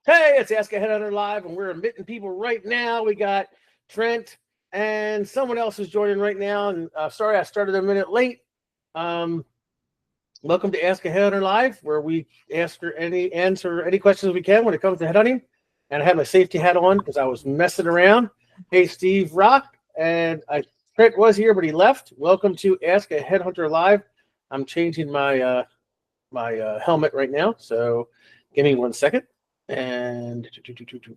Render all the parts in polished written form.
Hey, it's Ask a Headhunter Live, and we're admitting people right now. We got Trent and someone else is joining right now. And sorry, I started a minute late. Um, Welcome to Ask a Headhunter Live, where we answer any questions we can when it comes to headhunting. And I had my safety hat on because I was messing around. Hey, Steve Rock, and Trent was here, but he left. Welcome to Ask a Headhunter Live. I'm changing my helmet right now, so give me 1 second. And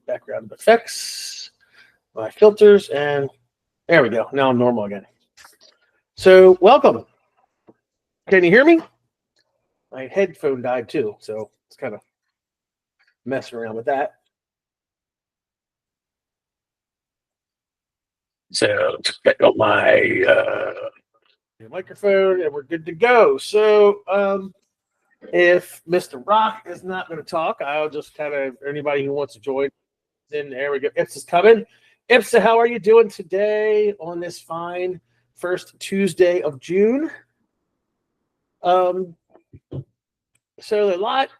background effects, my filters, and there we go. Now I'm normal again. So welcome. Can you hear me? My headphone died too, so it's kind of messing around with that. So just get out my microphone, and we're good to go. So if Mr. Rock is not going to talk, I'll just kind of, anybody who wants to join, then there we go. Ips is coming. Ipsa, how are you doing today on this fine first Tuesday of June? So a lot.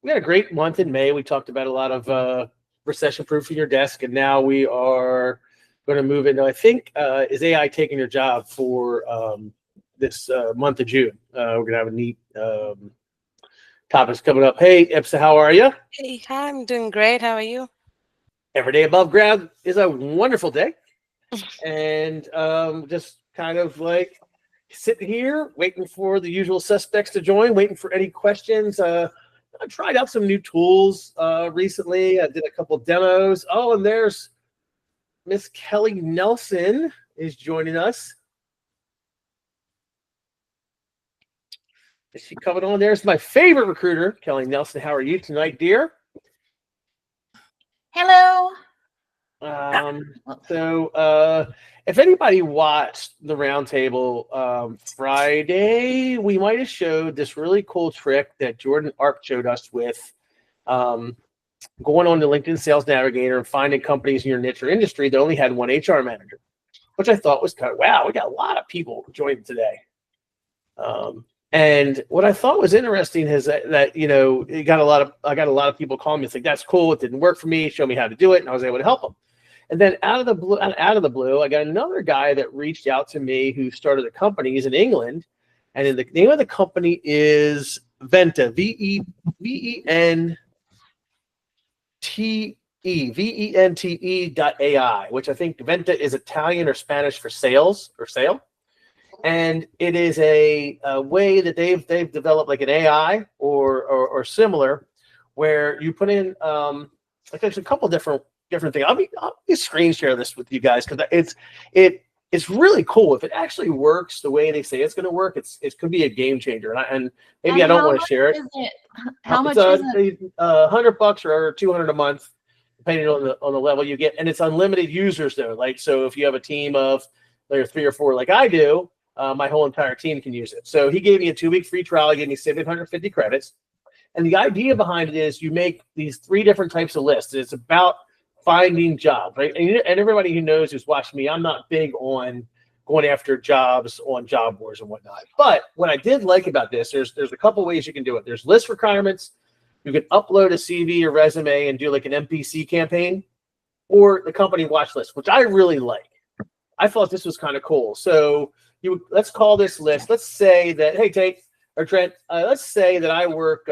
We had a great month in May. We talked about a lot of recession-proofing your desk, and now we are going to move into, I think, is AI taking your job for this month of June? We're going to have a neat topics coming up. Hey, Ipsa, how are you? Hey, hi, I'm doing great. How are you? Every day above ground is a wonderful day. And just kind of like sitting here waiting for the usual suspects to join, waiting for any questions. I tried out some new tools recently. I did a couple demos. Oh, and there's Miss Kelly Nelson is joining us. Is she coming on? There's my favorite recruiter, Kelly Nelson. How are you tonight, dear? Hello. If anybody watched the roundtable Friday, we might have showed this really cool trick that Jordan Arp showed us with going on the LinkedIn Sales Navigator and finding companies in your niche or industry that only had one HR manager, which I thought was kind of, wow, we got a lot of people joining today. And what I thought was interesting is that you know, I got a lot of people calling me. It's like, that's cool. It didn't work for me. Show me how to do it. And I was able to help them. And then out of the blue, I got another guy that reached out to me who started a company. He's in England. And the name of the company is Venta, VENTE.ai, which I think Venta is Italian or Spanish for sales or sale. And it is a way that they've developed like an AI or similar, where you put in like there's a couple different things. I'll be screen share this with you guys because it's really cool. If it actually works the way they say it's going to work, it could be a game changer. And maybe I don't want to share it. How much is it? $100 or $200 a month, depending on the level you get, and it's unlimited users though. Like, so if you have a team of like 3 or 4 like I do. My whole entire team can use it. So he gave me a 2-week free trial. He gave me 750 credits. And the idea behind it is you make these 3 different types of lists. It's about finding jobs, right? And everybody who knows who's watching me, I'm not big on going after jobs on job boards and whatnot. But what I did like about this, there's a couple ways you can do it. There's list requirements. You can upload a CV or resume and do like an MPC campaign, or the company watch list, which I really like. I thought this was kind of cool. So let's call this list. Let's say that, hey, Tate or Trent, let's say that I work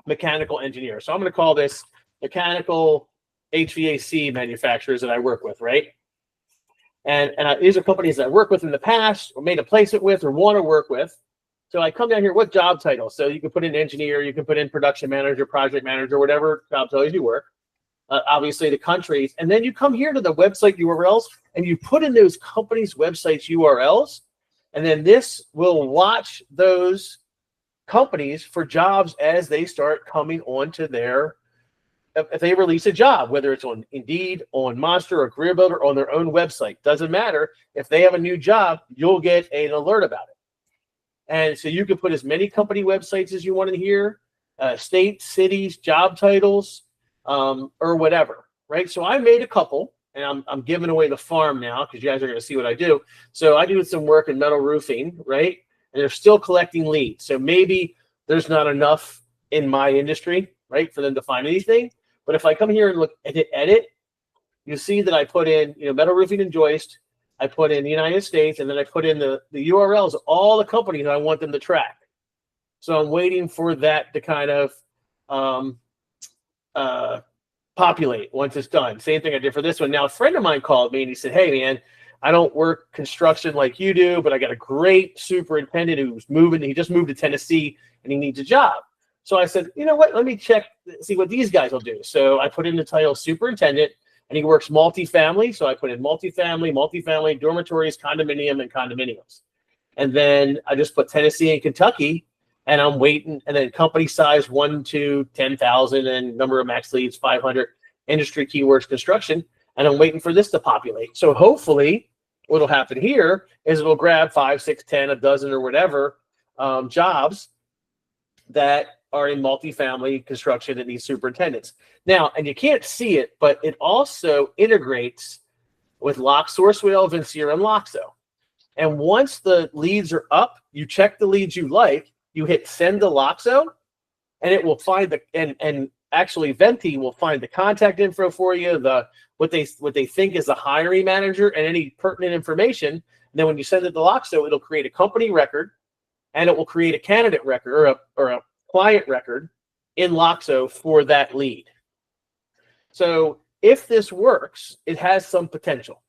mechanical engineer. So I'm going to call this mechanical HVAC manufacturers that I work with, right? And these are companies that I worked with in the past or made a placement with or want to work with. So I come down here, what job title? So you can put in engineer, you can put in production manager, project manager, whatever job titles you work. Obviously the countries, and then you come here to the website URLs and you put in those companies' websites URLs, and then this will watch those companies for jobs as they start coming onto their, if they release a job, whether it's on Indeed, on Monster or Career Builder, or on their own website. Doesn't matter. If they have a new job, you'll get an alert about it. And so you can put as many company websites as you want in here, states, cities, job titles, or whatever, right? So I made a couple, and I'm giving away the farm now because you guys are going to see what I do. So I do some work in metal roofing, right? And they're still collecting leads. So maybe there's not enough in my industry right, for them to find anything. But if I come here and look at edit, you see that I put in, metal roofing and joist. I put in the United States, and then I put in the URLs of all the companies I want them to track. So I'm waiting for that to kind of populate once it's done. Same thing I did for this one. Now, a friend of mine called me and he said, hey, man, I don't work construction like you do, but I got a great superintendent who's moving. He just moved to Tennessee and he needs a job. So I said, you know what? Let me check, see what these guys will do. So I put in the title superintendent, and he works multifamily. So I put in multifamily, dormitories, condominium, and condominiums. And then I just put Tennessee and Kentucky, and I'm waiting. And then company size 1 to 10,000, and number of max leads 500, industry keywords construction. And I'm waiting for this to populate. So hopefully what'll happen here is it'll grab 5, 6, 10, a dozen or whatever jobs that are in multifamily construction that need superintendents. Now, and you can't see it, but it also integrates with LockSourceWhale, Vincere, and Loxo. And once the leads are up, you check the leads you like, you hit send to Loxo, and it will find the and actually Venti will find the contact info for you, what they think is the hiring manager, and any pertinent information. And then when you send it to Loxo, it'll create a company record, and it will create a candidate record or a client record in Loxo for that lead. So if this works, it has some potential.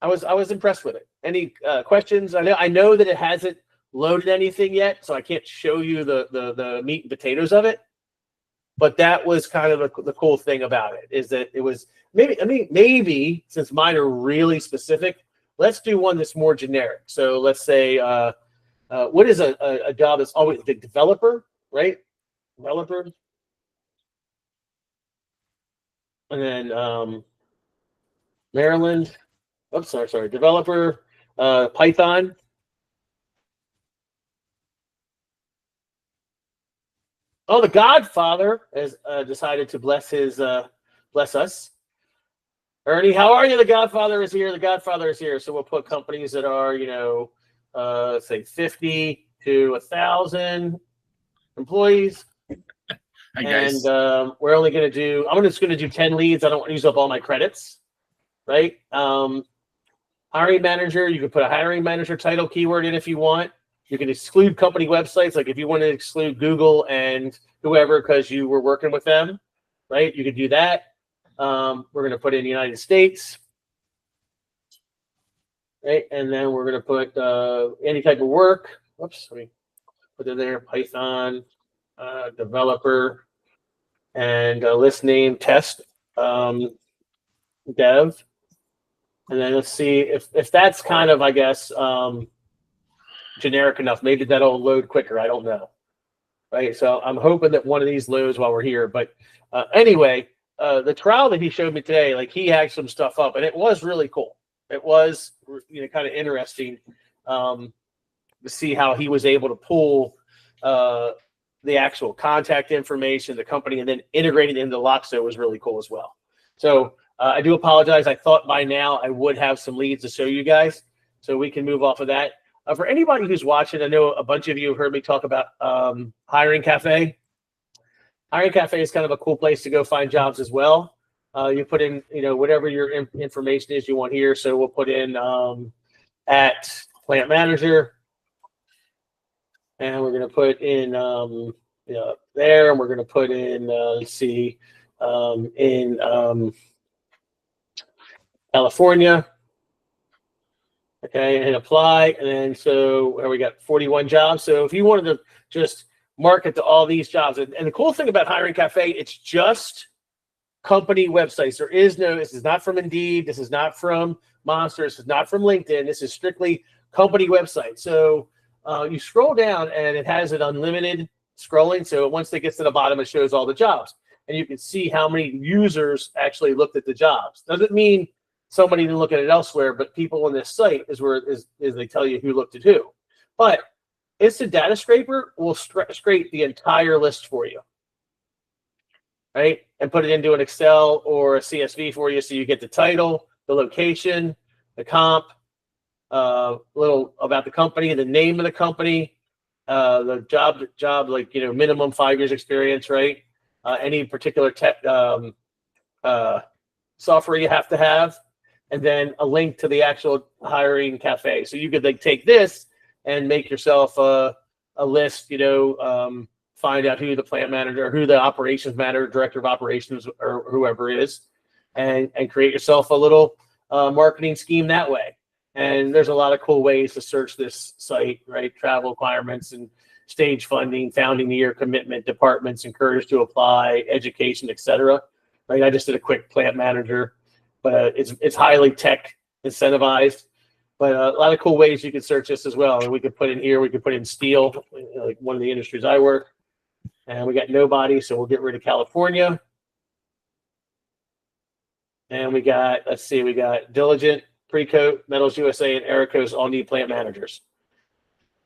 I was impressed with it. Any questions? I know that it hasn't loaded anything yet, so I can't show you the meat and potatoes of it. But that was kind of the cool thing about it, is that it was maybe since mine are really specific, let's do one that's more generic. So let's say what is a job that's always the developer, right? Developer. And then Maryland. Oops, sorry. Developer, Python. Oh, the Godfather has decided to bless us. Ernie, how are you? The Godfather is here. The Godfather is here. So we'll put companies that are, say 50 to 1,000 employees. Hi, guys. And we're only going to do, I'm just going to do 10 leads. I don't want to use up all my credits, right? Hiring manager, you can put a hiring manager title keyword in if you want. You can exclude company websites. Like if you want to exclude Google and whoever because you were working with them, right? You could do that. We're going to put in the United States, right? And then we're going to put any type of work. Whoops, let me put it there. Python, developer, and list name test dev. And then let's see if that's kind of, I guess, generic enough. Maybe that'll load quicker. I don't know. Right. So I'm hoping that one of these loads while we're here. But anyway, the trial that he showed me today, like he hacked some stuff up, and it was really cool. It was, kind of interesting to see how he was able to pull the actual contact information, the company, and then integrate it into Loxo was really cool as well. So I do apologize. I thought by now I would have some leads to show you guys, so we can move off of that. For anybody who's watching, I know a bunch of you have heard me talk about Hiring Cafe. Hiring Cafe is kind of a cool place to go find jobs as well. You put in, whatever your information is you want here. So we'll put in at plant manager, and we're going to put in there, and we're going to put in let's see, in California. Okay, and apply, and then so we got 41 jobs. So if you wanted to just market to all these jobs, and the cool thing about Hiring Cafe, it's just company websites. This is not from Indeed, this is not from Monster, this is not from LinkedIn, this is strictly company website. So you scroll down, and it has an unlimited scrolling. So once it gets to the bottom, it shows all the jobs, and you can see how many users actually looked at the jobs. Doesn't mean somebody didn't look at it elsewhere, but people on this site is where they tell you who looked at who. But Instant Data Scraper will scrape the entire list for you, right? And put it into an Excel or a CSV for you, so you get the title, the location, the comp, a little about the company, the name of the company, the job like, minimum 5 years experience, right? Any particular tech software you have to have, and then a link to the actual hiring cafe. So you could like take this and make yourself a list, find out who the plant manager, who the operations manager, director of operations, or whoever is, and create yourself a little marketing scheme that way. And there's a lot of cool ways to search this site, right? Travel requirements and stage funding, founding year commitment, departments encouraged to apply, education, etc. Right? I just did a quick plant manager, but it's highly tech incentivized. But a lot of cool ways you can search this as well. And we could put in here, we could put in steel, like one of the industries I work. And we got nobody, so we'll get rid of California. And we got, we got Diligent, Precoat, Metals USA, and Aeroco's all need plant managers.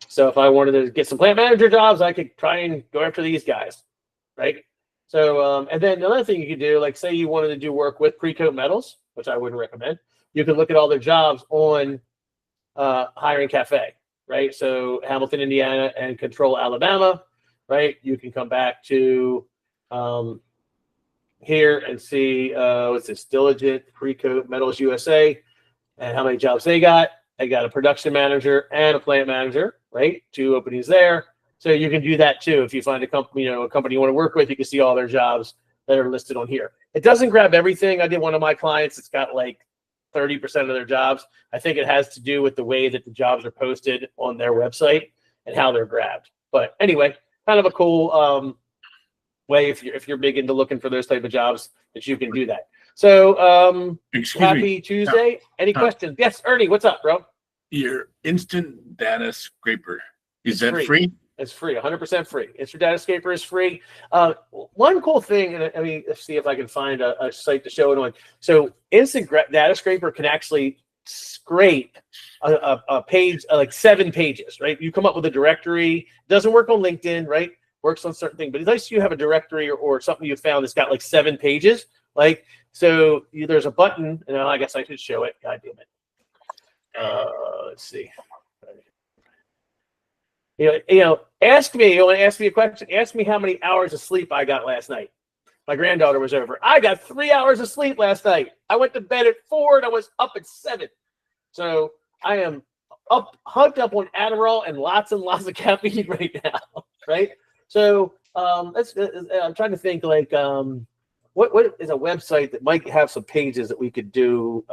So if I wanted to get some plant manager jobs, I could try and go after these guys, right? So, and then another thing you could do, like say you wanted to do work with Precoat Metals, which I wouldn't recommend, you can look at all their jobs on Hiring Cafe, right? So Hamilton, Indiana, and Control, Alabama, right? You can come back to here and see what's this, Diligent, Precoat, Metals USA, and how many jobs they got. They got a production manager and a plant manager, right? 2 openings there. So you can do that too. If you find a company, you want to work with, you can see all their jobs that are listed on here. It doesn't grab everything. I did one of my clients. It's got like 30% of their jobs. I think it has to do with the way that the jobs are posted on their website and how they're grabbed. But anyway, kind of a cool way if you're big into looking for those type of jobs that you can do that. So happy Tuesday. Any questions? Yes, Ernie, what's up, bro? Your instant data scraper, is that free? It's free, 100% free. Instant Data Scraper is free. One cool thing, and I mean, let's see if I can find a site to show it on. So Instant Data Scraper can actually scrape a page, like 7 pages, right? You come up with a directory. It doesn't work on LinkedIn, right? Works on certain things, but at least you have a directory or something you found that's got like 7 pages. Like, so there's a button, and I guess I should show it. God damn it. Let's see. Ask me. You want to ask me a question? Ask me how many hours of sleep I got last night. My granddaughter was over. I got 3 hours of sleep last night. I went to bed at 4 and I was up at 7. So I am hugged up on Adderall and lots of caffeine right now. Right. So I'm trying to think like what is a website that might have some pages that we could do.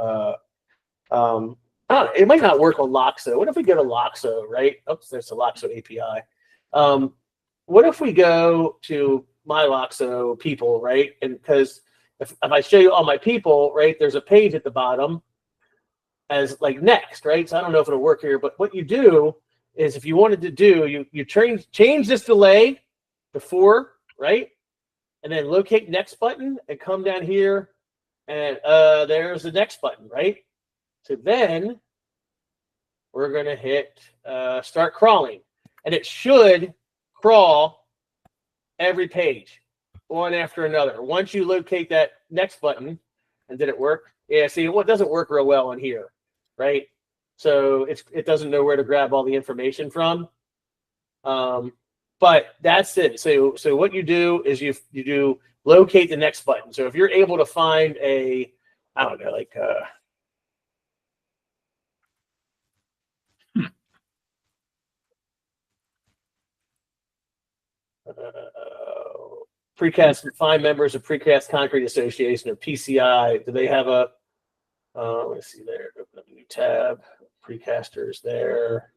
It might not work on Loxo. What if we go to Loxo, right? Oops, there's a Loxo API. What if we go to my Loxo people, right? And because if I show you all my people, right, there's a page at the bottom as like next, right? So I don't know if it'll work here, but what you do is if you wanted to do, you change this delay to 4, right? And then locate next button and come down here and there's the next button, right? So then we're going to hit start crawling. And it should crawl every page, one after another. Once you locate that next button, and did it work? Yeah, see, it doesn't work real well on here, right? So it doesn't know where to grab all the information from. But that's it. So what you do is you do locate the next button. So if you're able to find I don't know, like Precast, find members of Precast Concrete Association or PCI. Do they have a let's see there, open up a new tab. Precasters there,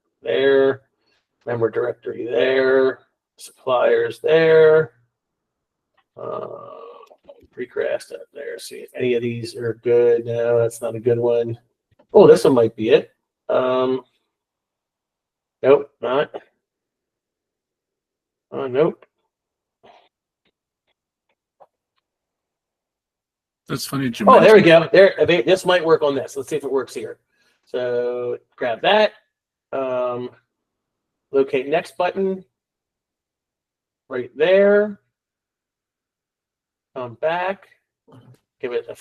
member directory there, suppliers there, Precast up there. See if any of these are good. No, that's not a good one. Oh, this one might be it. Nope, not. Nope. That's funny that you mentioned. There we go. There, this might work on this. Let's see if it works here. So grab that. Locate next button. Right there. Come back. Give it a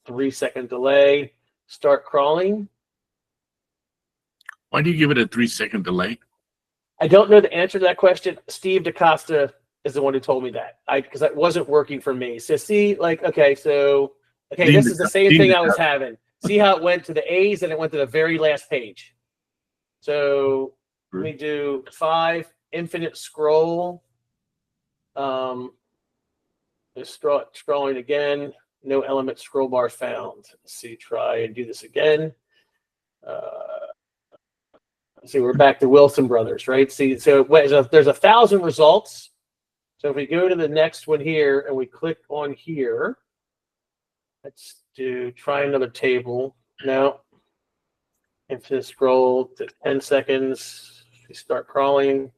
3-second delay. Start crawling. Why do you give it a 3-second delay? I don't know the answer to that question. Steve DaCosta is the one who told me that. Because that wasn't working for me. So see, like, okay, this is the same thing I was having. See how it went to the A's and it went to the very last page. So let me do 5 infinite scroll. Just scrolling again. No element scroll bar found. Let's see, try and do this again. See, we're back to Wilson Brothers, right? See, so there's 1,000 results. So if we go to the next one here and we click on here, let's try another table. No. Infinite scroll to 10 seconds. We start crawling.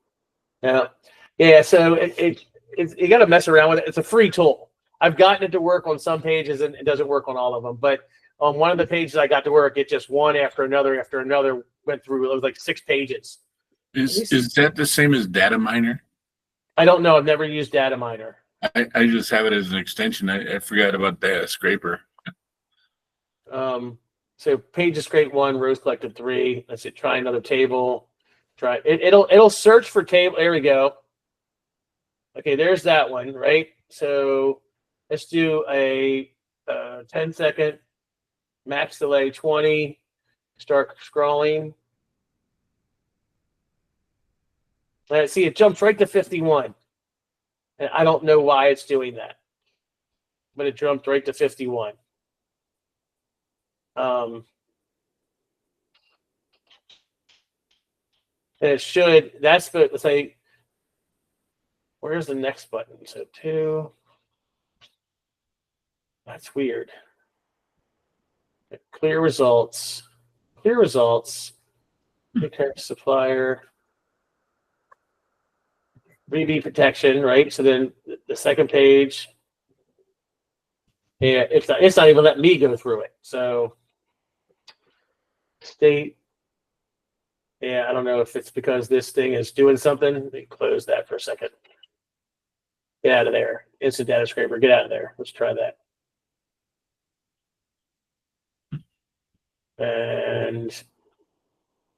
Now, yeah, so you got to mess around with it. It's a free tool. I've gotten it to work on some pages and it doesn't work on all of them. But on one of the pages I got to work, it just one after another went through. It was like 6 pages. Is that the same as Data Miner? I don't know. I've never used Data Miner. I just have it as an extension. I forgot about Data Scraper. So pages scrape 1, rows collected 3. Let's see. Try another table. Try it. It'll search for table. There we go. Okay, there's that one, right? So let's do a 10-second max delay 20. Start scrolling. And see, it jumps right to 51. And I don't know why it's doing that. But it jumped right to 51. And it should, that's the, let's say, where's the next button? So 2. That's weird. Clear results. Clear results. Okay, supplier. Freebie protection, right? So then the second page. Yeah, it's not even letting me go through it. So state. Yeah, I don't know if it's because this thing is doing something. Let me close that for a second. Get out of there. Instant data scraper. Get out of there. Let's try that. And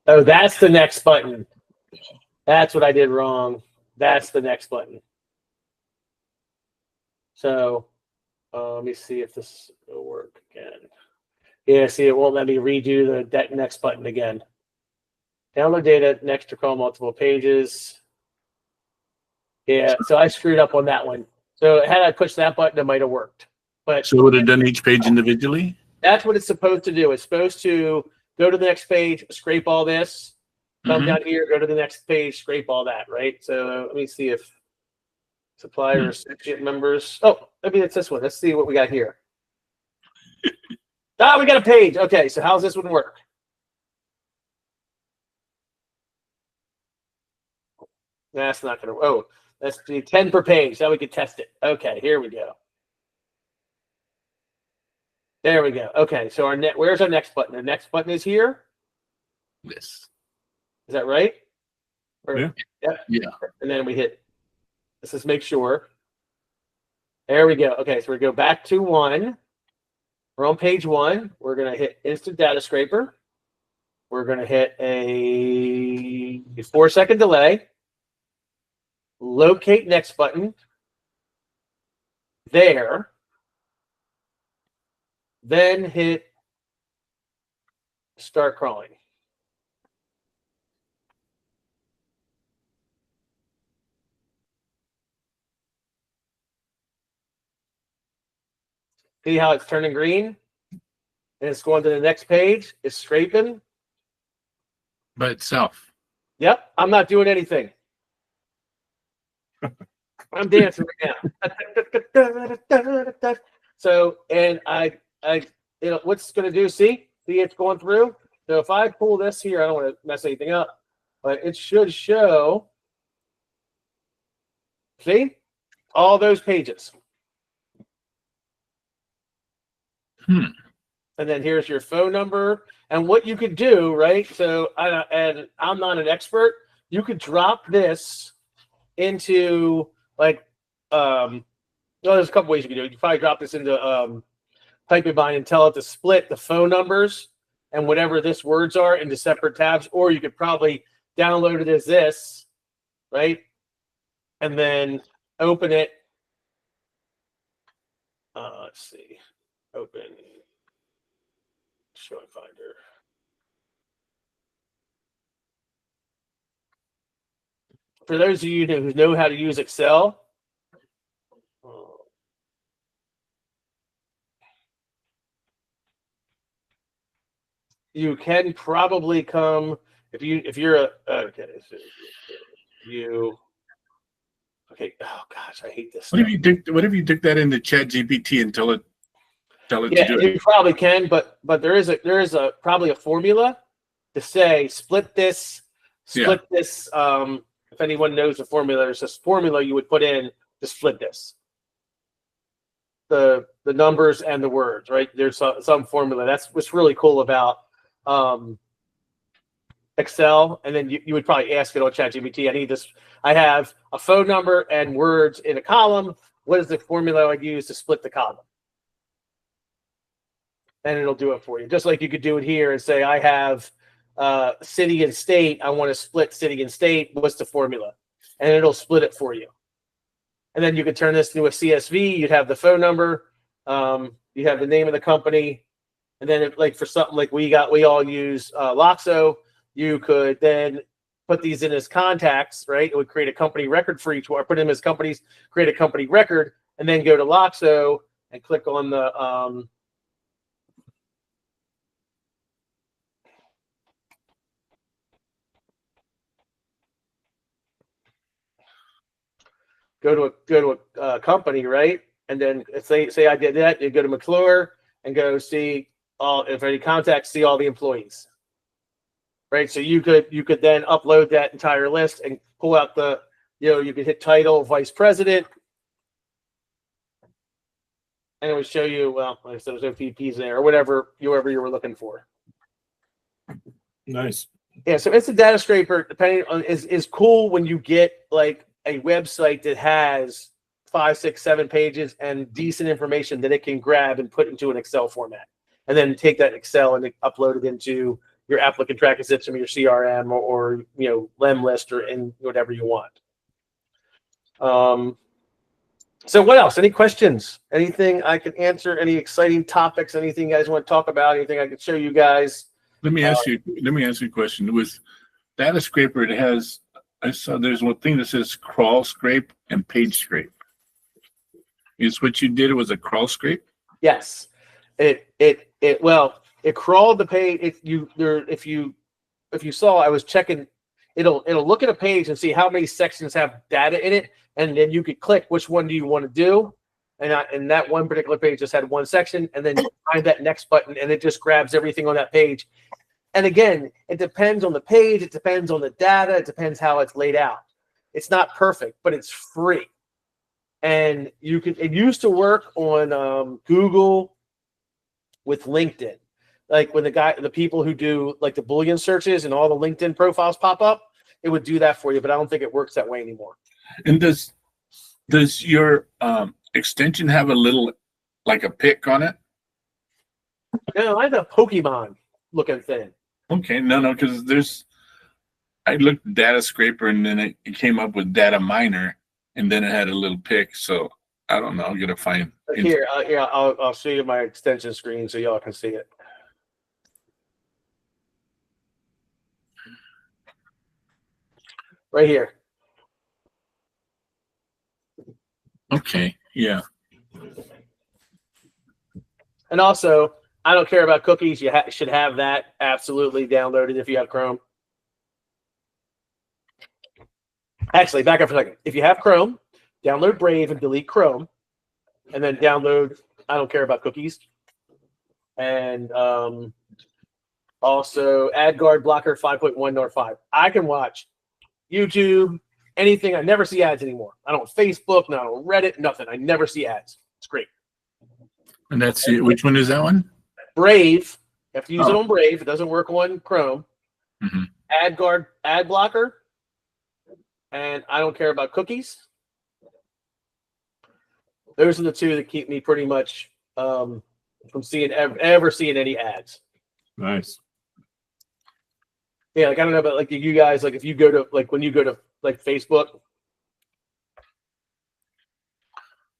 oh, that's the next button. That's what I did wrong. That's the next button. So let me see if this will work again. Yeah, see, it won't let me redo the next button again. Download data next to crawl multiple pages. Yeah, so I screwed up on that one. So had I pushed that button, it might have worked. But so would it have done each page individually? That's what it's supposed to do. It's supposed to go to the next page, scrape all this, come down here, go to the next page, scrape all that, right? So let me see if supplier recipient members. Oh, maybe it's this one. Let's see what we got here. We got a page. Okay, so how's this one work? That's not going to. Oh, let's do 10 per page. Now we can test it. Okay, here we go. There we go. Okay, so where's our next button? The next button is here. Yes. Is that right? Yeah. Yeah. And then we hit. Let's just make sure. There we go. Okay, so we go back to 1. We're on page 1. We're going to hit Instant Data Scraper. We're going to hit a 4-second delay. Locate next button. There. Then hit start crawling. See how it's turning green? And it's going to the next page. It's scraping. By itself. Yep, I'm not doing anything. I'm dancing right now. So, and what's going to do? See, it's going through. So if I pull this here, I don't want to mess anything up, but it should show. See, all those pages. And then here's your phone number and what you could do, right? So, and I'm not an expert. You could drop this into like, there's a couple ways you can do it. You probably drop this into Typebind and tell it to split the phone numbers and whatever this words are into separate tabs, or you could probably download it as this right? And then open it. Let's see. Open Showing Finder. For those of you who know how to use Excel, you can probably come if you're a okay. So okay. Oh gosh, I hate this. What if you dig that into ChatGPT and tell it to Yeah, do it? you probably can, but there is a probably a formula to say split this. If anyone knows the formula, there's this formula you would put in to split this. The numbers and the words, right? There's some formula. That's what's really cool about Excel. And then you would probably ask it on ChatGPT. I need this. I have a phone number and words in a column. What is the formula I'd use to split the column? And it'll do it for you. Just like you could do it here and say, I have city and state. I want to split city and state. What's the formula? And it'll split it for you. And then you could turn this into a CSV. You'd have the phone number. You have the name of the company. And then for something like we all use Loxo, you could then put these in as contacts, right? It would create a company record for each one, put them as companies, create a company record, and then go to Loxo and click on the go to a company, right? And then say I did that, you go to McClure and go see if any contacts, see all the employees, right? So you could then upload that entire list and pull out you could hit title vice president, and it would show you like I said, there's no VPs there or whoever you were looking for. Nice. Yeah, so Instant Data Scraper, depending on is cool when you get like a website that has 5, 6, 7 pages and decent information that it can grab and put into an Excel format, and then take that Excel and upload it into your applicant tracking system, your CRM, or Lem list, or in whatever you want. So what else? Any questions? Anything I can answer? Any exciting topics? Anything you guys want to talk about? Anything I could show you guys? Let me ask you a question. With Data Scraper, I saw there's one thing that says crawl scrape and page scrape. Is what you did was a crawl scrape? Yes. It crawled the page. If you saw, I was checking. It'll look at a page and see how many sections have data in it, and then you could click which one do you want to do. And that one particular page just had one section, and then you find that next button, and it just grabs everything on that page. And again, it depends on the page, it depends on the data, it depends how it's laid out. It's not perfect, but it's free. And it used to work on Google with LinkedIn. Like when the people who do like the Boolean searches and all the LinkedIn profiles pop up, it would do that for you, but I don't think it works that way anymore. And does your extension have a little, like a pick on it? No, I have a Pokemon looking thing. Okay, no, because I looked at Data Scraper and then it came up with Data Miner, and then it had a little pick. So I don't know. I'm gonna find here. I'll show you my extension screen so y'all can see it. Right here. Okay, yeah. And also, I don't care about cookies. You should have that absolutely downloaded if you have Chrome. Actually, back up for a second. If you have Chrome, download Brave and delete Chrome, and then download I don't care about cookies. And also AdGuard Blocker 5.1 nor 5. I can watch YouTube, anything. I never see ads anymore. I don't Facebook, not on Reddit, nothing. I never see ads. It's great. And that's it. Which one is that one? Brave. You have to use it on Brave. It doesn't work on Chrome. Mm-hmm. AdGuard, Ad Blocker, and I don't care about cookies. Those are the two that keep me pretty much from seeing ever seeing any ads. Nice. Yeah, like I don't know about like you guys, like if you go to like when you go to like Facebook.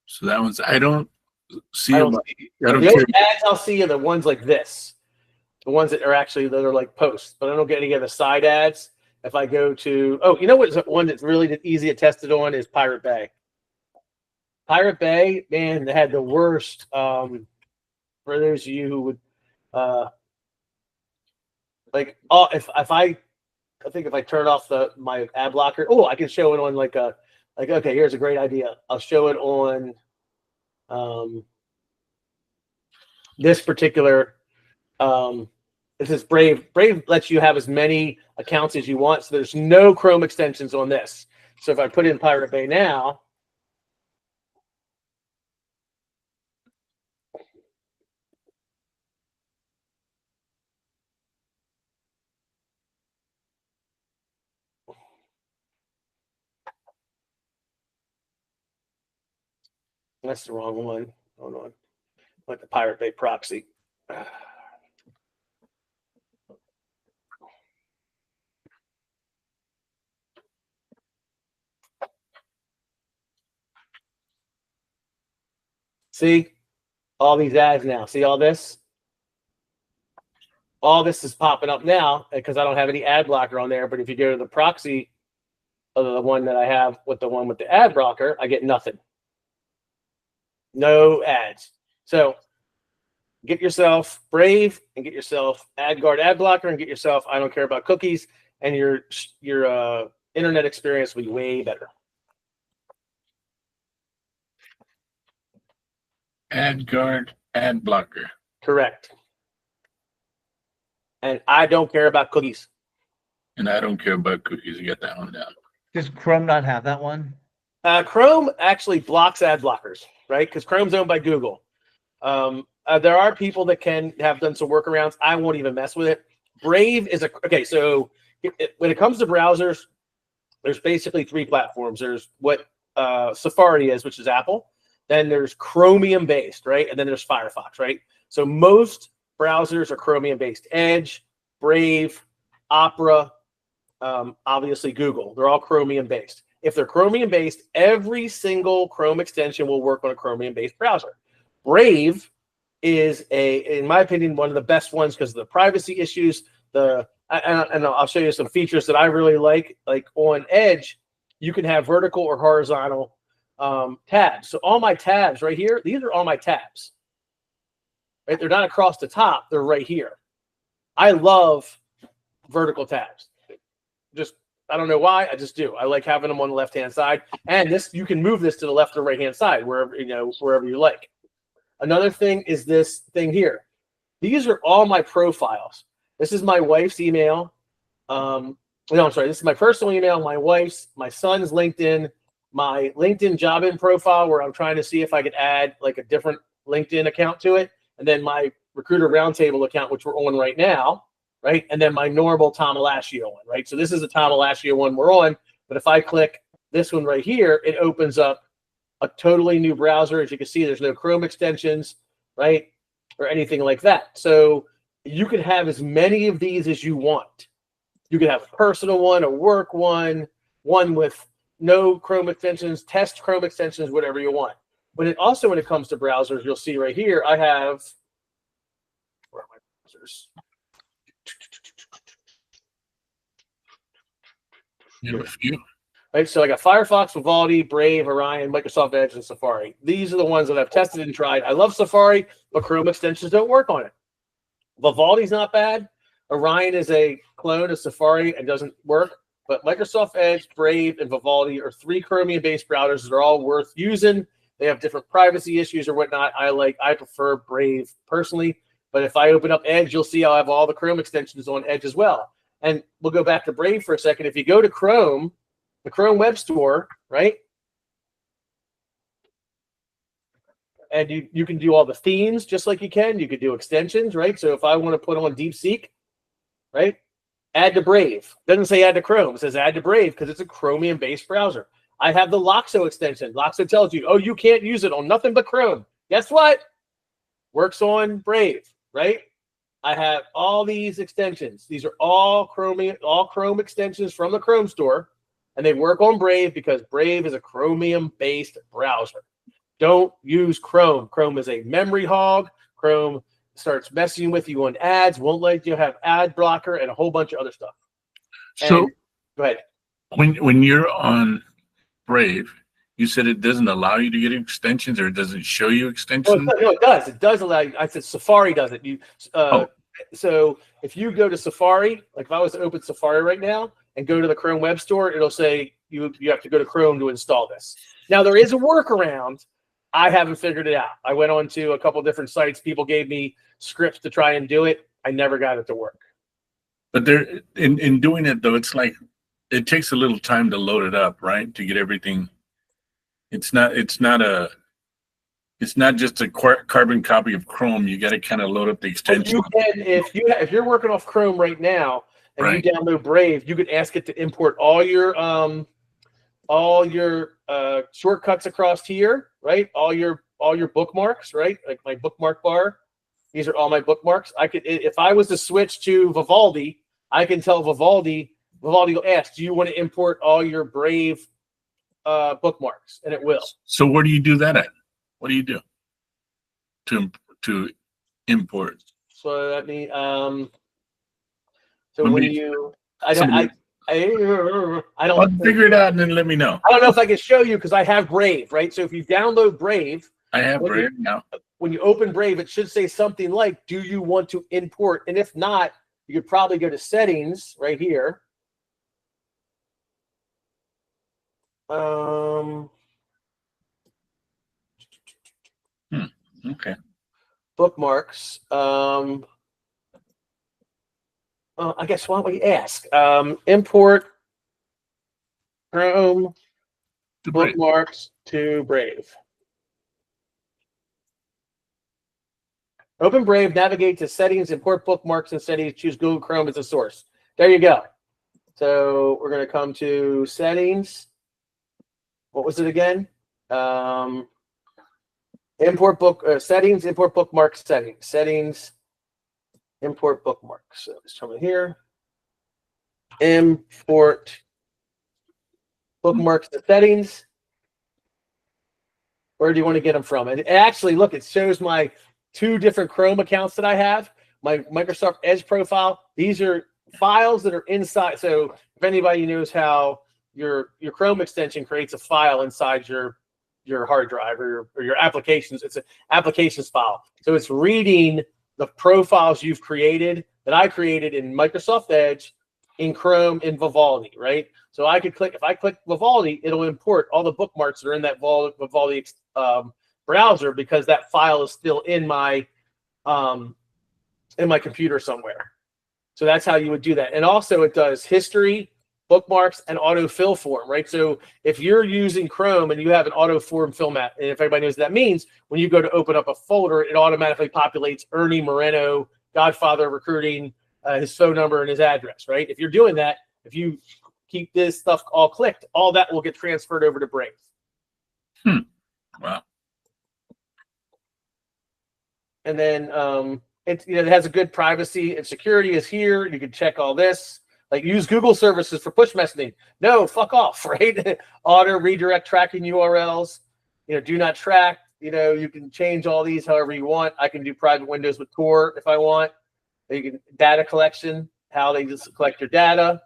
So that one's I don't see I them. don't I don't the care. only ads I'll see are the ones like this, the ones that are like posts, but I don't get any of the side ads. If I go to, you know what's one that's really easy to test it on is Pirate Bay. Pirate Bay, man, they had the worst. For those of you who would, if I turn off my ad blocker, I can show it on okay, here's a great idea. I'll show it on this particular. This is Brave. Brave lets you have as many accounts as you want, so there's no Chrome extensions on this. So if I put in Pirate Bay now, that's the wrong one. Hold on, like the Pirate Bay proxy. See all these ads now. See all this? All this is popping up now because I don't have any ad blocker on there. But if you go to the proxy of the one that I have with the one with the ad blocker, I get nothing. No ads. So get yourself Brave and get yourself AdGuard ad blocker and get yourself I don't care about cookies, and your internet experience will be way better. AdGuard ad blocker. Correct. And I don't care about cookies. And I don't care about cookies. You got that one down. Does Chrome not have that one? Chrome actually blocks ad blockers, right? Because Chrome's owned by Google. There are people that have done some workarounds. I won't even mess with it. Brave is okay. So when it comes to browsers, there's basically three platforms. There's what Safari is, which is Apple. Then there's Chromium based, right? And then there's Firefox, right? So most browsers are Chromium based. Edge, Brave, Opera, obviously Google. They're all Chromium based. If they're Chromium based, every single Chrome extension will work on a Chromium based browser. Brave is in my opinion, one of the best ones because of the privacy issues. And I'll show you some features that I really like. Like on Edge, you can have vertical or horizontal tabs. So all my tabs right here, these are all my tabs. Right? They're not across the top. They're right here. I love vertical tabs. I don't know why. I just do. I like having them on the left-hand side. And this, you can move this to the left or right-hand side, wherever you like. Another thing is this thing here. These are all my profiles. This is my wife's email. No, I'm sorry. This is my personal email, my wife's, my son's LinkedIn, my LinkedIn job in profile, where I'm trying to see if I could add like a different LinkedIn account to it. And then my Recruiter Roundtable account, which we're on right now. Right. And then my normal Tom Alashio one. Right. So this is the Tom Alashio one we're on. But if I click this one right here, it opens up a totally new browser. As you can see, there's no Chrome extensions, right? Or anything like that. So you can have as many of these as you want. You can have a personal one, a work one with no Chrome extensions, test Chrome extensions, whatever you want. When it comes to browsers, you'll see right here, I have, where are my browsers? You have a few. Right, so I got Firefox, Vivaldi, Brave, Orion, Microsoft Edge, and Safari. These are the ones that I've tested and tried. I love Safari, but Chrome extensions don't work on it. Vivaldi's not bad. Orion is a clone of Safari and doesn't work. But Microsoft Edge, Brave, and Vivaldi are three Chromium-based browsers that are all worth using. They have different privacy issues or whatnot. I prefer Brave personally. But if I open up Edge, you'll see I'll have all the Chrome extensions on Edge as well. And we'll go back to Brave for a second. If you go to Chrome, the Chrome Web Store, right? And you can do all the themes just like you can. You could do extensions, right? So if I want to put on DeepSeek, right? Add to Brave. Doesn't say add to Chrome. It says add to Brave because it's a Chromium-based browser. I have the Loxo extension. Loxo tells you, oh, you can't use it on nothing but Chrome. Guess what? Works on Brave, right? I have all these extensions. These are all Chrome extensions from the Chrome store. and they work on Brave because Brave is a Chromium-based browser. Don't use Chrome. Chrome is a memory hog. Chrome starts messing with you on ads, won't let you have ad blocker, and a whole bunch of other stuff. So Go ahead. when you're on Brave, you said it doesn't allow you to get extensions, or it doesn't show you extensions. No, it does. It does allow you. I said Safari does it. So if you go to Safari, like if I was to open Safari right now and go to the Chrome Web Store, it'll say you have to go to Chrome to install this. Now there is a workaround. I haven't figured it out. I went on to a couple different sites. People gave me scripts to try and do it. I never got it to work. But there, in doing it though, it's like it takes a little time to load it up, right? To get everything. It's not just a carbon copy of Chrome. You got to kind of load up the extension. You can, if you're working off Chrome right now and you download Brave, you could ask it to import all your shortcuts across here, right? All your bookmarks, right? Like my bookmark bar. These are all my bookmarks. I could, if I was to switch to Vivaldi, I can tell Vivaldi will ask, do you want to import all your Brave bookmarks? And it will. So where do you do that at? What do you do to import? So that means I don't figure it out and then let me know. I don't know if I can show you because I have Brave, right? So if you download Brave, I have Brave now. When you open Brave, it should say something like, do you want to import? And if not, you could probably go to settings right here. Okay. Bookmarks. I guess why don't we ask? Import Chrome bookmarks to Brave. Open Brave, navigate to settings, import bookmarks and settings, choose Google Chrome as a source. There you go. So we're going to come to settings. What was it again? Import settings, import bookmarks, settings, import bookmarks. So let's come in here. Import bookmarks to settings. Where do you want to get them from? And actually, look, it shows my 2 different Chrome accounts that I have. My Microsoft Edge profile. These are files that are inside. So if anybody knows how your Chrome extension creates a file inside your hard drive or your applications, it's an applications file. So it's reading the profiles you've created that I created in Microsoft Edge, in Chrome, in Vivaldi, right? So I could click, if I click Vivaldi, it'll import all the bookmarks that are in that Vivaldi browser because that file is still in my computer somewhere. So that's how you would do that. And also it does history, bookmarks, and autofill form, right? So if you're using Chrome and you have an autoform format, and if everybody knows what that means, when you go to open up a folder, it automatically populates Ernie Moreno, Godfather Recruiting, his phone number and his address, right? If you're doing that, if you keep this stuff all clicked, all that will get transferred over to Brave. Wow. And then it has a good privacy and security is here. You can check all this. Like use Google services for push messaging. No, fuck off, right? Auto redirect tracking URLs. Do not track. You can change all these however you want. I can do private windows with Tor if I want. You can data collection, how they just collect your data.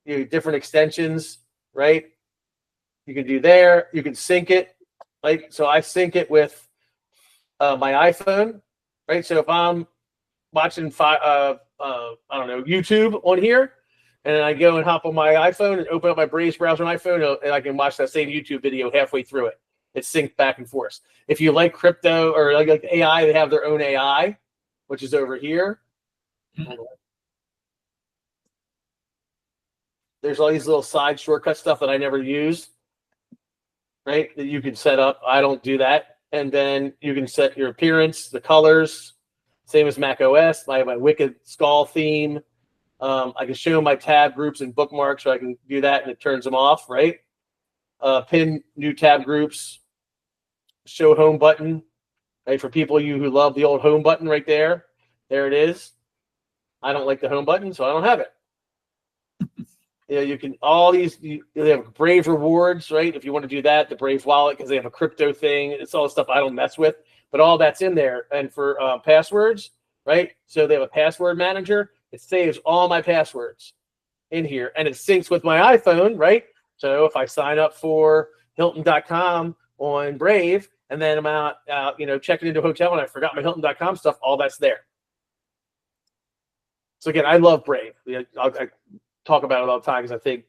Different extensions, right? You can do there. You can sync it. Like so, I sync it with my iPhone, right? So if I'm watching YouTube on here, and I go and hop on my iPhone and open up my Brave browser on iPhone, and I can watch that same YouTube video halfway through it. It's synced back and forth. If you like crypto or like AI, they have their own AI, which is over here. There's all these little side shortcut stuff that I never use, right? That you can set up. I don't do that. And then you can set your appearance, the colors, same as Mac OS. I have my Wicked Skull theme. I can show my tab groups and bookmarks, so I can do that and it turns them off, right? Pin new tab groups, show home button, right? For people who love the old home button right there. There it is. I don't like the home button, so I don't have it. You can all these. They have Brave rewards, right? If you want to do that, the Brave wallet because they have a crypto thing. It's all the stuff I don't mess with, but all that's in there. And for passwords, right? So they have a password manager. It saves all my passwords in here, and it syncs with my iPhone, right? So if I sign up for Hilton.com on Brave, and then I'm out, checking into a hotel, and I forgot my Hilton.com stuff, all that's there. So again, I love Brave. I talk about it all the time because I think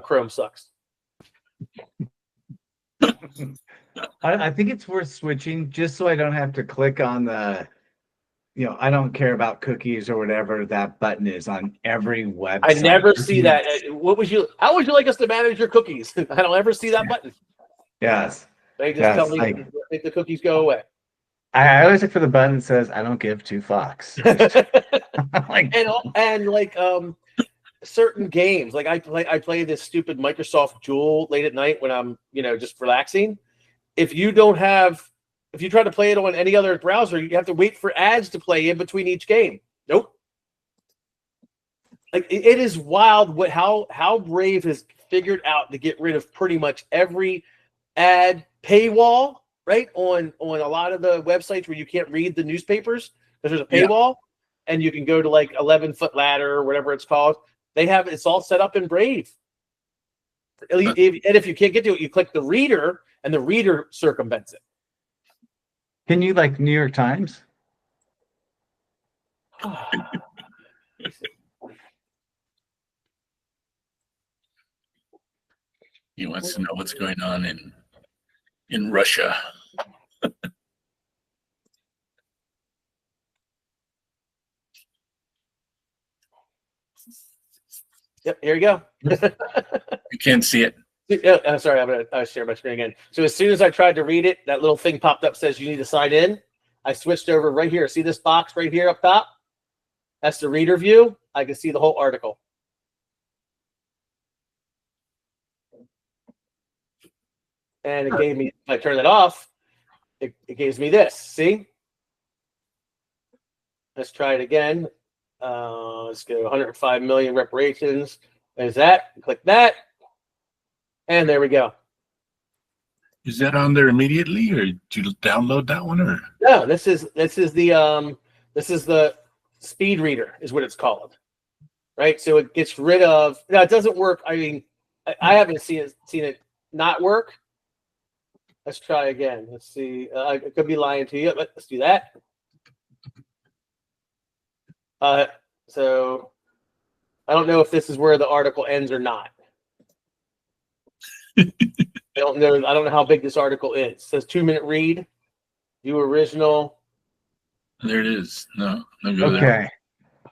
Chrome sucks. I think it's worth switching just so I don't have to click on the, I don't care about cookies or whatever that button is on every website. I never see that. How would you like us to manage your cookies? I don't ever see that button. Yes. They just tell me to make the cookies go away. I always look for the button that says I don't give two fucks. Certain games, like I play this stupid Microsoft Jewel late at night when I'm just relaxing. If you try to play it on any other browser, you have to wait for ads to play in between each game. Nope. Like it is wild how Brave has figured out to get rid of pretty much every ad paywall, right? On a lot of the websites where you can't read the newspapers because there's a paywall, and you can go to like 11-foot ladder or whatever it's called. It's all set up in Brave. And if you can't get to it, you click the reader, and the reader circumvents it. Can you like New York Times? He wants to know what's going on in Russia. Yep, here you go. You can't see it. Yeah, sorry, I'm gonna share my screen again. So as soon as I tried to read it, that little thing popped up, says you need to sign in. I switched over right here. See this box right here up top? That's the reader view. I can see the whole article. And it gave me, if I turn it off, it gives me this. See? Let's try it again. Let's go 105 million reparations. There's that. Click that. And there we go. Is that on there immediately, or did you download that one? Or no? This is the speed reader, is what it's called, right? So it gets rid of. Now it doesn't work. I mean, I haven't seen it not work. Let's try again. Let's see. I could be lying to you, but let's do that. So I don't know if this is where the article ends or not. I don't know. I don't know how big this article is. It says 2-minute read. View original. There it is. No go okay. there.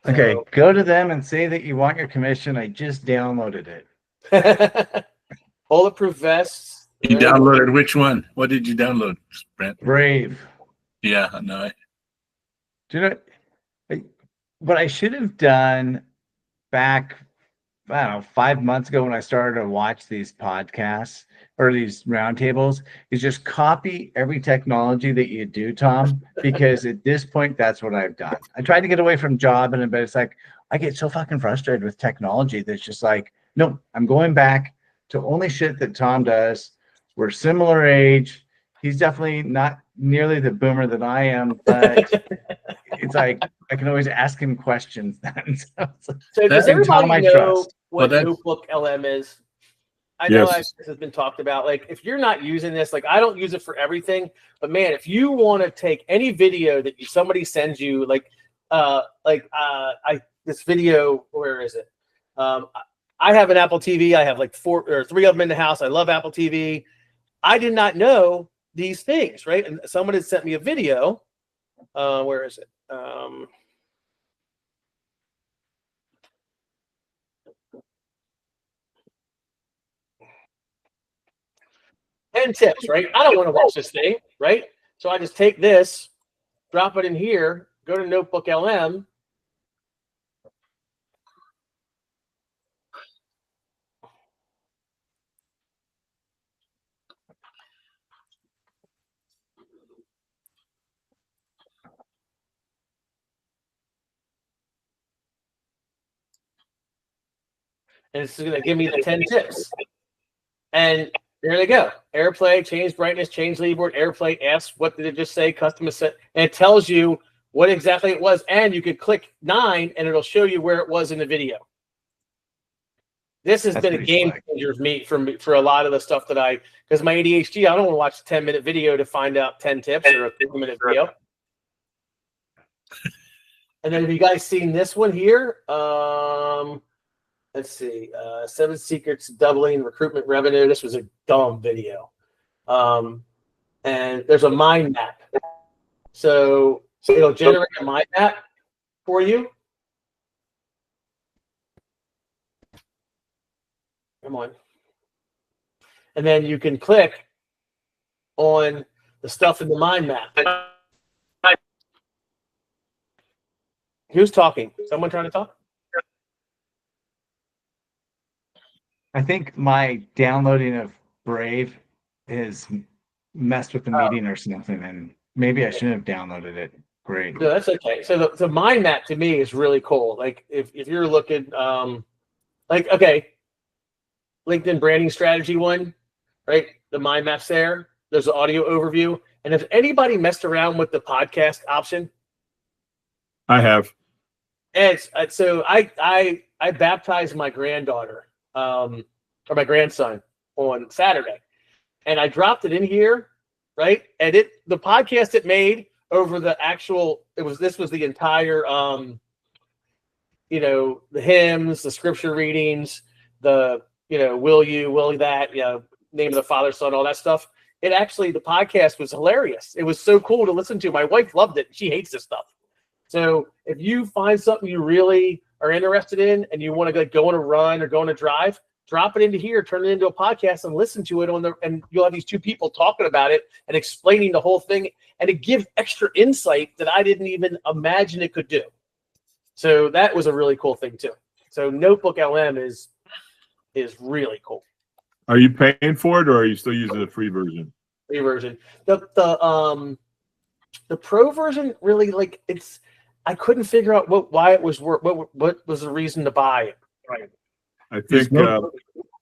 Okay, go to them and say that you want your commission. I just downloaded it. Bulletproof vests. You downloaded which one? What did you download, Brent? Brave. Yeah, I know. Do you know what I should have done back, I don't know, 5 months ago when I started to watch these podcasts or these roundtables is just copy every technology that you do, Tom, because at this point, that's what I've done. I tried to get away from job, but it's like, I get so fucking frustrated with technology that's just like, no, I'm going back to only shit that Tom does. We're similar age. He's definitely not nearly the boomer that I am, but it's like I can always ask him questions. So does everybody know what Notebook LM is? I know this has been talked about. Like, if you're not using this, like I don't use it for everything, but man, if you want to take any video that somebody sends you, this video, where is it? I have an Apple TV. I have like 4 or 3 of them in the house. I love Apple TV. I did not know these things, right? And someone had sent me a video. Where is it? 10 tips, right? I don't want to watch this thing, right? So I just take this, drop it in here, go to Notebook LM. and it's going to give me the 10 tips. And there they go. AirPlay, change brightness, change lead board, AirPlay, asks what did it just say, custom set, and it tells you what exactly it was. And you could click 9 and it'll show you where it was in the video. This has been a game changer for a lot of the stuff that because my ADHD, I don't want to watch a 10-minute video to find out 10 tips or a 3-minute video. And then have you guys seen this one here? Let's see, 7 secrets doubling recruitment revenue. This was a dumb video. And there's a mind map. So it'll generate a mind map for you. Come on. And then you can click on the stuff in the mind map. Who's talking? Someone trying to talk? I think my downloading of Brave is messed with the meeting or something, and maybe I shouldn't have downloaded it. Great. No, that's okay. So the mind map to me is really cool. Like if you're looking, okay, LinkedIn branding strategy one, right? The mind map's there. There's an audio overview. And if anybody messed around with the podcast option, I have. And so I baptized my granddaughter or my grandson on Saturday, and I dropped it in here, right? And the podcast it made over the actual this was the entire the hymns, the scripture readings, the will you that, name of the Father, Son, all that stuff. The podcast was hilarious. It was so cool to listen to. My wife loved it. She hates this stuff. So if you find something you really are interested in and you want to go on a run or go on a drive, drop it into here, turn it into a podcast and listen to it and you'll have these two people talking about it and explaining the whole thing. And it gives extra insight that I didn't even imagine it could do. So that was a really cool thing too. So Notebook LM is really cool. Are you paying for it or are you still using the free version? Free version. The pro version really I couldn't figure out why it was what was the reason to buy it. Right. I think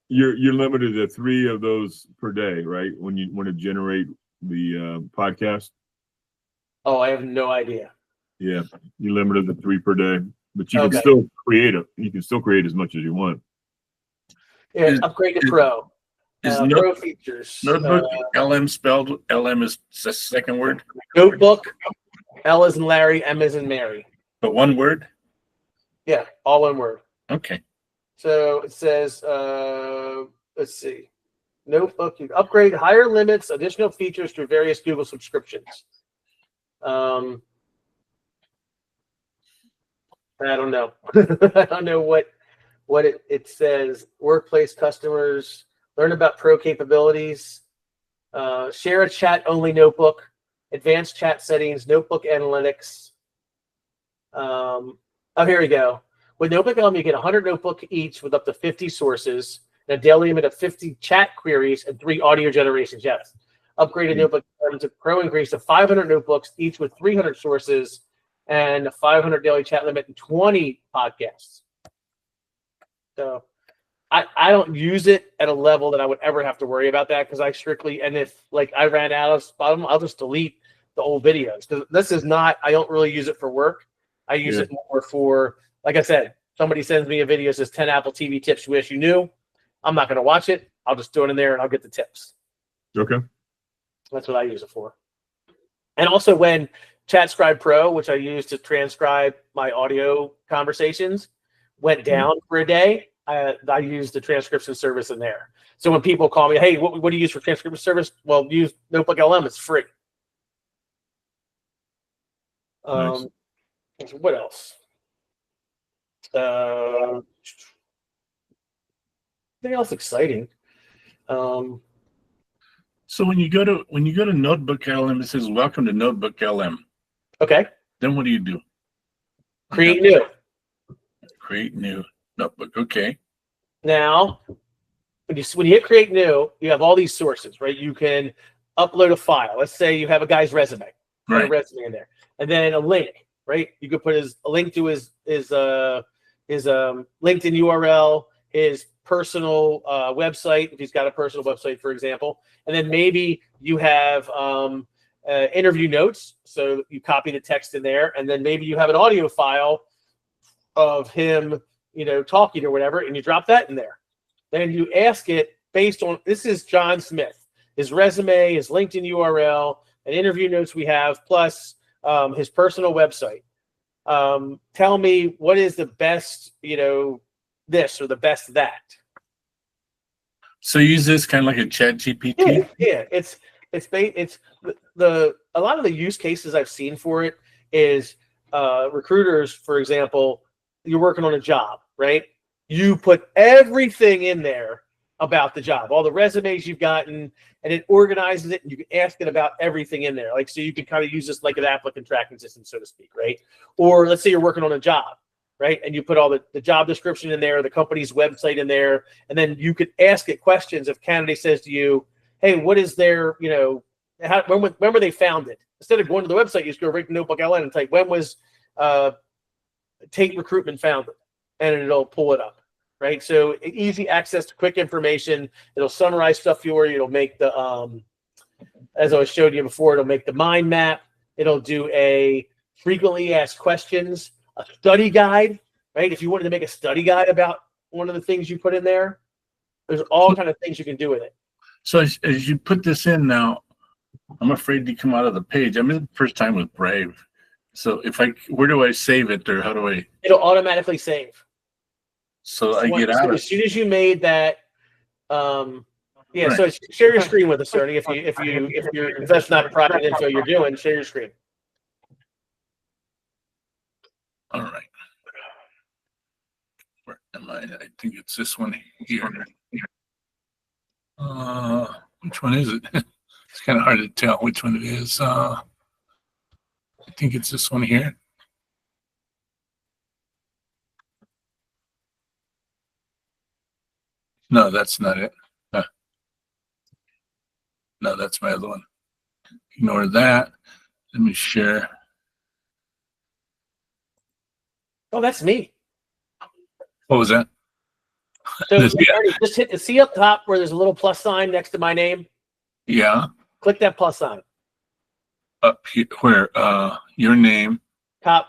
you're limited to 3 of those per day, right? When you want to generate the podcast. Oh, I have no idea. Yeah, you're limited to 3 per day, but you can still create it. You can still create as much as you want. Yeah, upgrade to Pro. Pro features. Notebook LM spelled LM is the second word. Notebook. L as in Larry, M as in Mary. But one word? Yeah, all one word. Okay. So it says, let's see. Notebook, you upgrade higher limits, additional features through various Google subscriptions. I don't know. I don't know what it says. Workplace customers, learn about pro capabilities, share a chat-only notebook, advanced chat settings, notebook analytics. Here we go. With Notebook LM, you get 100 notebook each with up to 50 sources, and a daily limit of 50 chat queries and 3 audio generations. Yes. Upgraded Notebook LM to Pro increase to 500 notebooks, each with 300 sources, and a 500 daily chat limit and 20 podcasts. So I don't use it at a level that I would ever have to worry about that because I strictly, and if I ran out of spot, I'll just delete the old videos. Because this is not, I don't really use it for work. I use it more for, like I said, somebody sends me a video that says 10 Apple TV tips you wish you knew. I'm not going to watch it. I'll just throw it in there and I'll get the tips. Okay. That's what I use it for. And also when ChatScribe Pro, which I use to transcribe my audio conversations, went down for a day, I use the transcription service in there. So when people call me, hey, what do you use for transcription service? Well, use Notebook LM. It's free. Nice. What else? Anything else exciting? So when you go to Notebook LM, it says welcome to Notebook LM. Okay. Then what do you do? Create new. Create new notebook. Okay. Now, when you hit create new, you have all these sources, right? You can upload a file. Let's say you have a guy's resume. Put a resume in there, and then a link, right? You could put a link to his LinkedIn URL, his personal website, if he's got a personal website, for example. And then maybe you have interview notes. So you copy the text in there, and then maybe you have an audio file of him, talking or whatever, and you drop that in there. Then you ask it based on, this is John Smith, his resume, his LinkedIn URL, and interview notes we have, plus his personal website. Tell me what is the best, this or the best that. So use this kind of like a chat GPT? Yeah. It's a lot of the use cases I've seen for it is recruiters, for example, you're working on a job, right? You put everything in there about the job, all the resumes you've gotten, and it organizes it, and you can ask it about everything in there. Like, so you can kind of use this like an applicant tracking system, so to speak, right? Or let's say you're working on a job, right? And you put all the job description in there, the company's website in there, and then you could ask it questions if candidate says to you, hey, what is their, when were they founded? Instead of going to the website, you just go right to Notebook LN and type, when was Tate Recruitment founded? And it'll pull it up. Right, so easy access to quick information. It'll summarize stuff for you. It'll make the, as I was showing you before, it'll make the mind map. It'll do a frequently asked questions, a study guide. Right, if you wanted to make a study guide about one of the things you put in there, there's all kind of things you can do with it. So as you put this in now, I'm afraid to come out of the page. I'm in the first time with Brave. So where do I save it, or how do I? It'll automatically save. So I get out as soon as you made that, yeah. Right. So share your screen with us, Ernie. If that's not private info you're doing, share your screen. All right. Where am I? I think it's this one here. Which one is it? It's kind of hard to tell which one it is. I think it's this one here. No, that's not it. No, that's my other one. Ignore that. Let me share. Oh, that's me. What was that? So just see up top where there's a little plus sign next to my name? Yeah. Click that plus sign. Up here, where your name.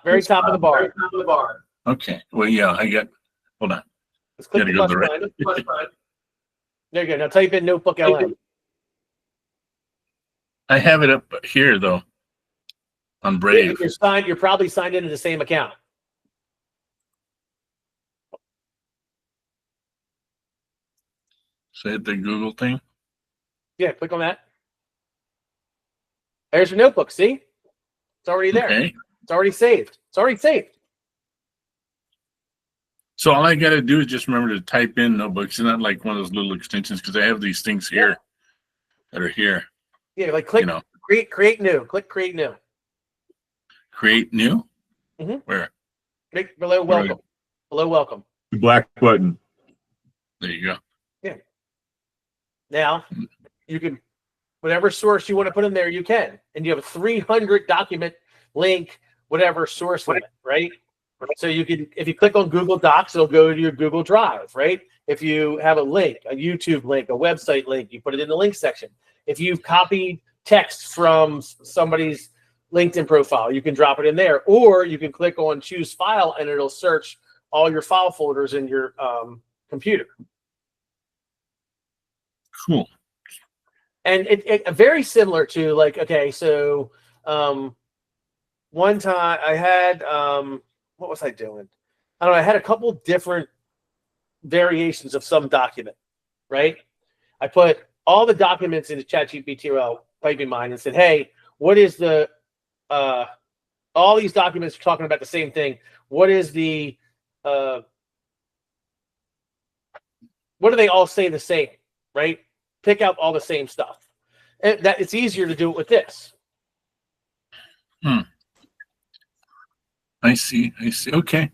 Very top of the bar. Okay. Well, yeah, hold on. Let's click the plus sign. There you go. Now type in Notebook LN. I have it up here though. On Brave. You're probably signed into the same account. So hit the Google thing. Yeah, click on that. There's your notebook. See? It's already there. Okay. It's already saved. So all I got to do is just remember to type in Notebook. It's not like one of those little extensions because I have these things here that are here. Yeah, like click create new. Click create new. Create new? Mm-hmm. Where? Click below welcome. Below welcome. The black button. There you go. Yeah. Now you can, whatever source you want to put in there, you can. And you have a 300 document link, whatever source limit, right? So you can, if you click on Google Docs, it'll go to your Google Drive, right? If you have a link, a YouTube link, a website link, you put it in the link section. If you've copied text from somebody's LinkedIn profile, you can drop it in there. Or you can click on Choose File, and it'll search all your file folders in your computer. Cool. And it very similar to like, okay, so one time I had, what was I doing? I don't know. I had a couple different variations of some document, right? I put all the documents into ChatGPT, well, typing mine, and said, hey, what is the, all these documents are talking about the same thing. What is the, what do they all say the same, right? Pick out all the same stuff. And that it's easier to do it with this. I see. Okay.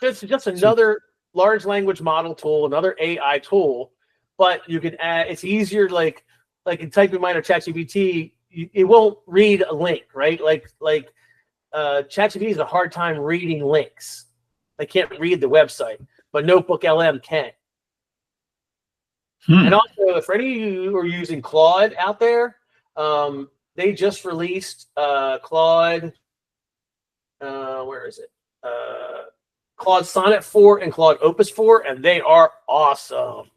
It's just another large language model tool, another AI tool, but you can add, it's easier, like in typing mine or ChatGPT, it won't read a link, right? Like ChatGPT has a hard time reading links. They can't read the website, but Notebook LM can. And also, for any of you who are using Claude out there, they just released Claude. Where is it? Claude Sonnet 4 and Claude Opus 4, and they are awesome.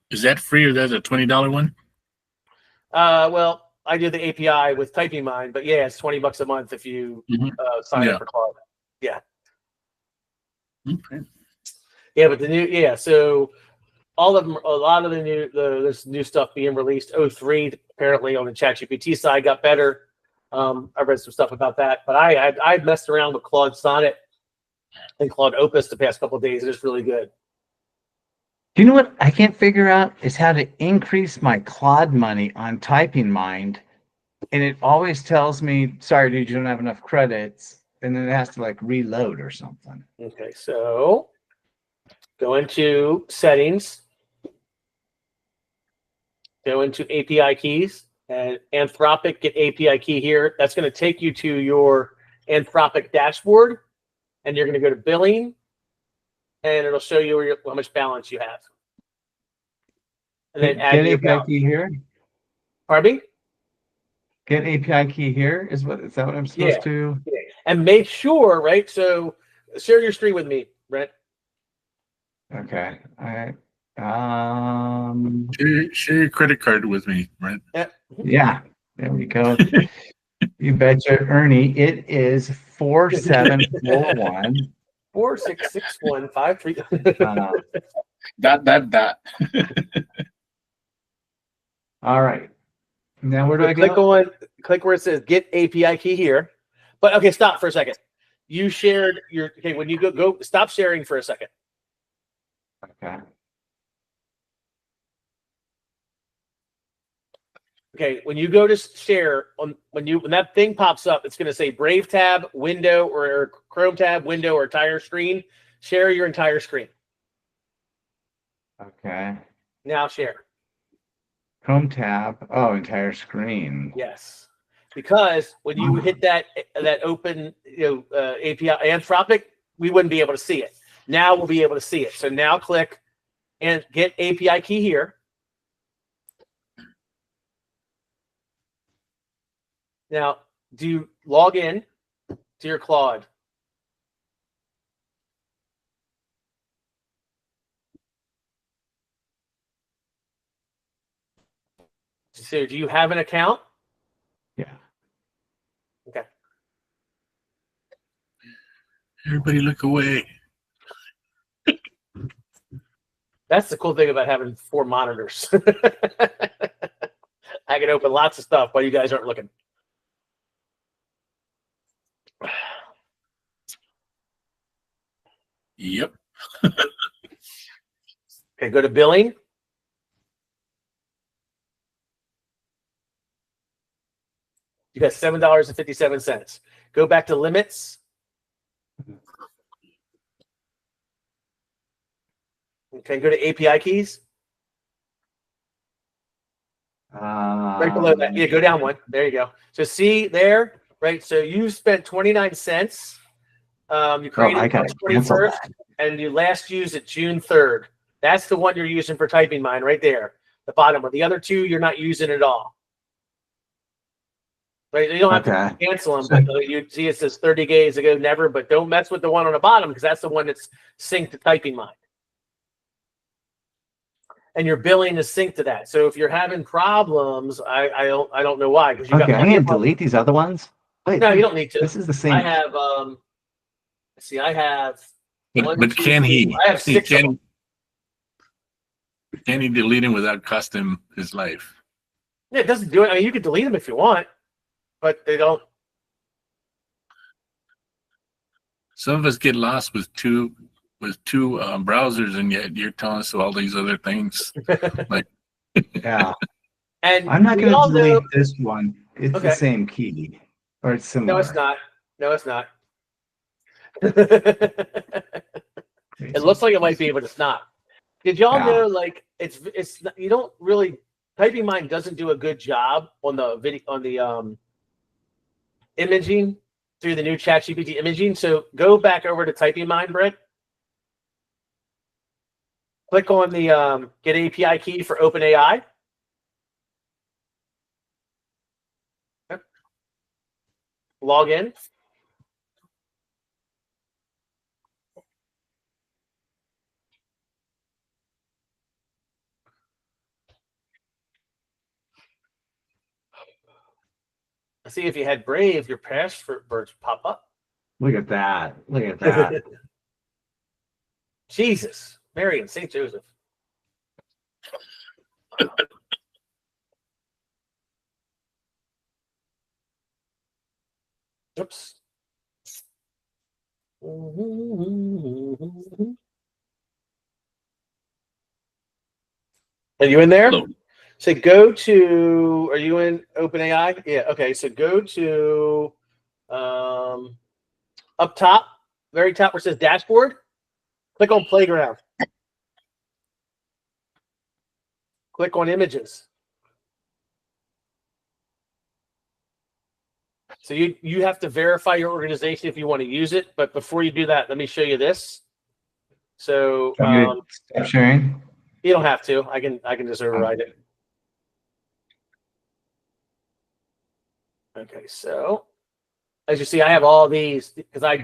Is that free or that's a $20 one? Well, I do the API with Typing Mind, but yeah, it's $20 a month if you sign up for Claude. Yeah. Okay. Yeah, but so all of them, a lot of there's new stuff being released. 03 apparently on the ChatGPT side got better. I read some stuff about that, but I messed around with Claude Sonnet and Claude Opus the past couple of days. It's really good. Do you know what I can't figure out is how to increase my Claude money on Typing Mind, and it always tells me, "Sorry, dude, you don't have enough credits," and then it has to like reload or something. Okay, so go into settings, go into API keys, and Anthropic, get API key here. That's going to take you to your Anthropic dashboard, and you're going to go to billing, and it'll show you how much balance you have. And then add get API key here. Pardon me? Get API key here is that what I'm supposed to? Yeah. And make sure, right? So share your screen with me, Brent. Okay. All right. Share your credit card with me, right? Yeah. There we go. You betcha, Ernie. It is 4741 466153. Dot. All right. Now where do I go? Click where it says get API key here. But okay, stop for a second. You shared your when you go stop sharing for a second. Okay. Okay, when you go to share when that thing pops up, it's going to say Brave tab, window, or Chrome tab, window, or entire screen. Share your entire screen. Okay. Now share. Chrome tab. Oh, entire screen. Yes, because when you hit that open API Anthropic, we wouldn't be able to see it. Now we'll be able to see it. So now click and get API key here. Now, do you log in to your Claude? So do you have an account? Yeah. Okay. Everybody look away. That's the cool thing about having 4 monitors. I can open lots of stuff while you guys aren't looking. Yep. Okay, go to billing. You got $7.57. Go back to limits. Okay, go to API keys. Right below that. Yeah, go down one. There you go. So see there, right? So you spent 29 cents. You created it March 21st, and you last used it June 3rd. That's the one you're using for Typing Mind right there. The bottom one. The other 2 you're not using at all. Right? You don't have to cancel them, but you see it says 30 days ago, never, but don't mess with the one on the bottom because that's the one that's synced to Typing Mind. And your billing is synced to that. So if you're having problems, I don't know why. Because you got I'm gonna delete these other ones. Wait, no, you don't need to. This is the same. I have I have But can he? I have 6 of them. Can he delete him without costing him his life? Yeah, it doesn't do it. I mean, you can delete them if you want, but they don't. Some of us get lost with two browsers, and yet you're telling us all these other things. Like, yeah. And I'm not going to delete this one. It's Okay. the same key, or it's similar. No, it's not. No, it's not. It looks like it might be, but it's not. Did y'all know, like, it's you don't really, Typing Mind doesn't do a good job on the video, on the imaging through the new ChatGPT imaging. So go back over to Typing Mind, Brent. Click on the get API key for OpenAI. Yep. Log in. See if you had Brave, your passwords pop up. Look at that. Look at that. Jesus, Mary and St. Joseph. Oops. Are you in there? Hello. So go to, are you in OpenAI? Yeah, okay. So go to up top, very top where it says dashboard. Click on playground. Click on images. So you have to verify your organization if you want to use it. But before you do that, let me show you this. So Stop sharing. you don't have to. I can just override it. Okay, so as you see, I have all these because I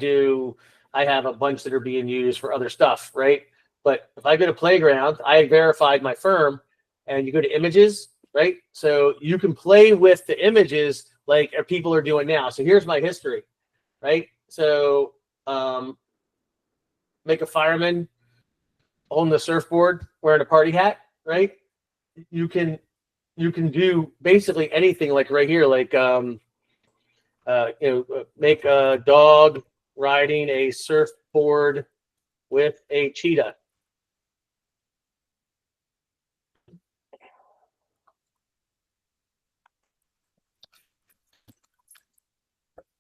have a bunch that are being used for other stuff, right? But if I go to Playground, I verified my firm, and you go to images, right? So you can play with the images like people are doing now. So here's my history, right? So make a fireman holding the surfboard, wearing a party hat, right? You can do basically anything, like right here, like make a dog riding a surfboard with a cheetah.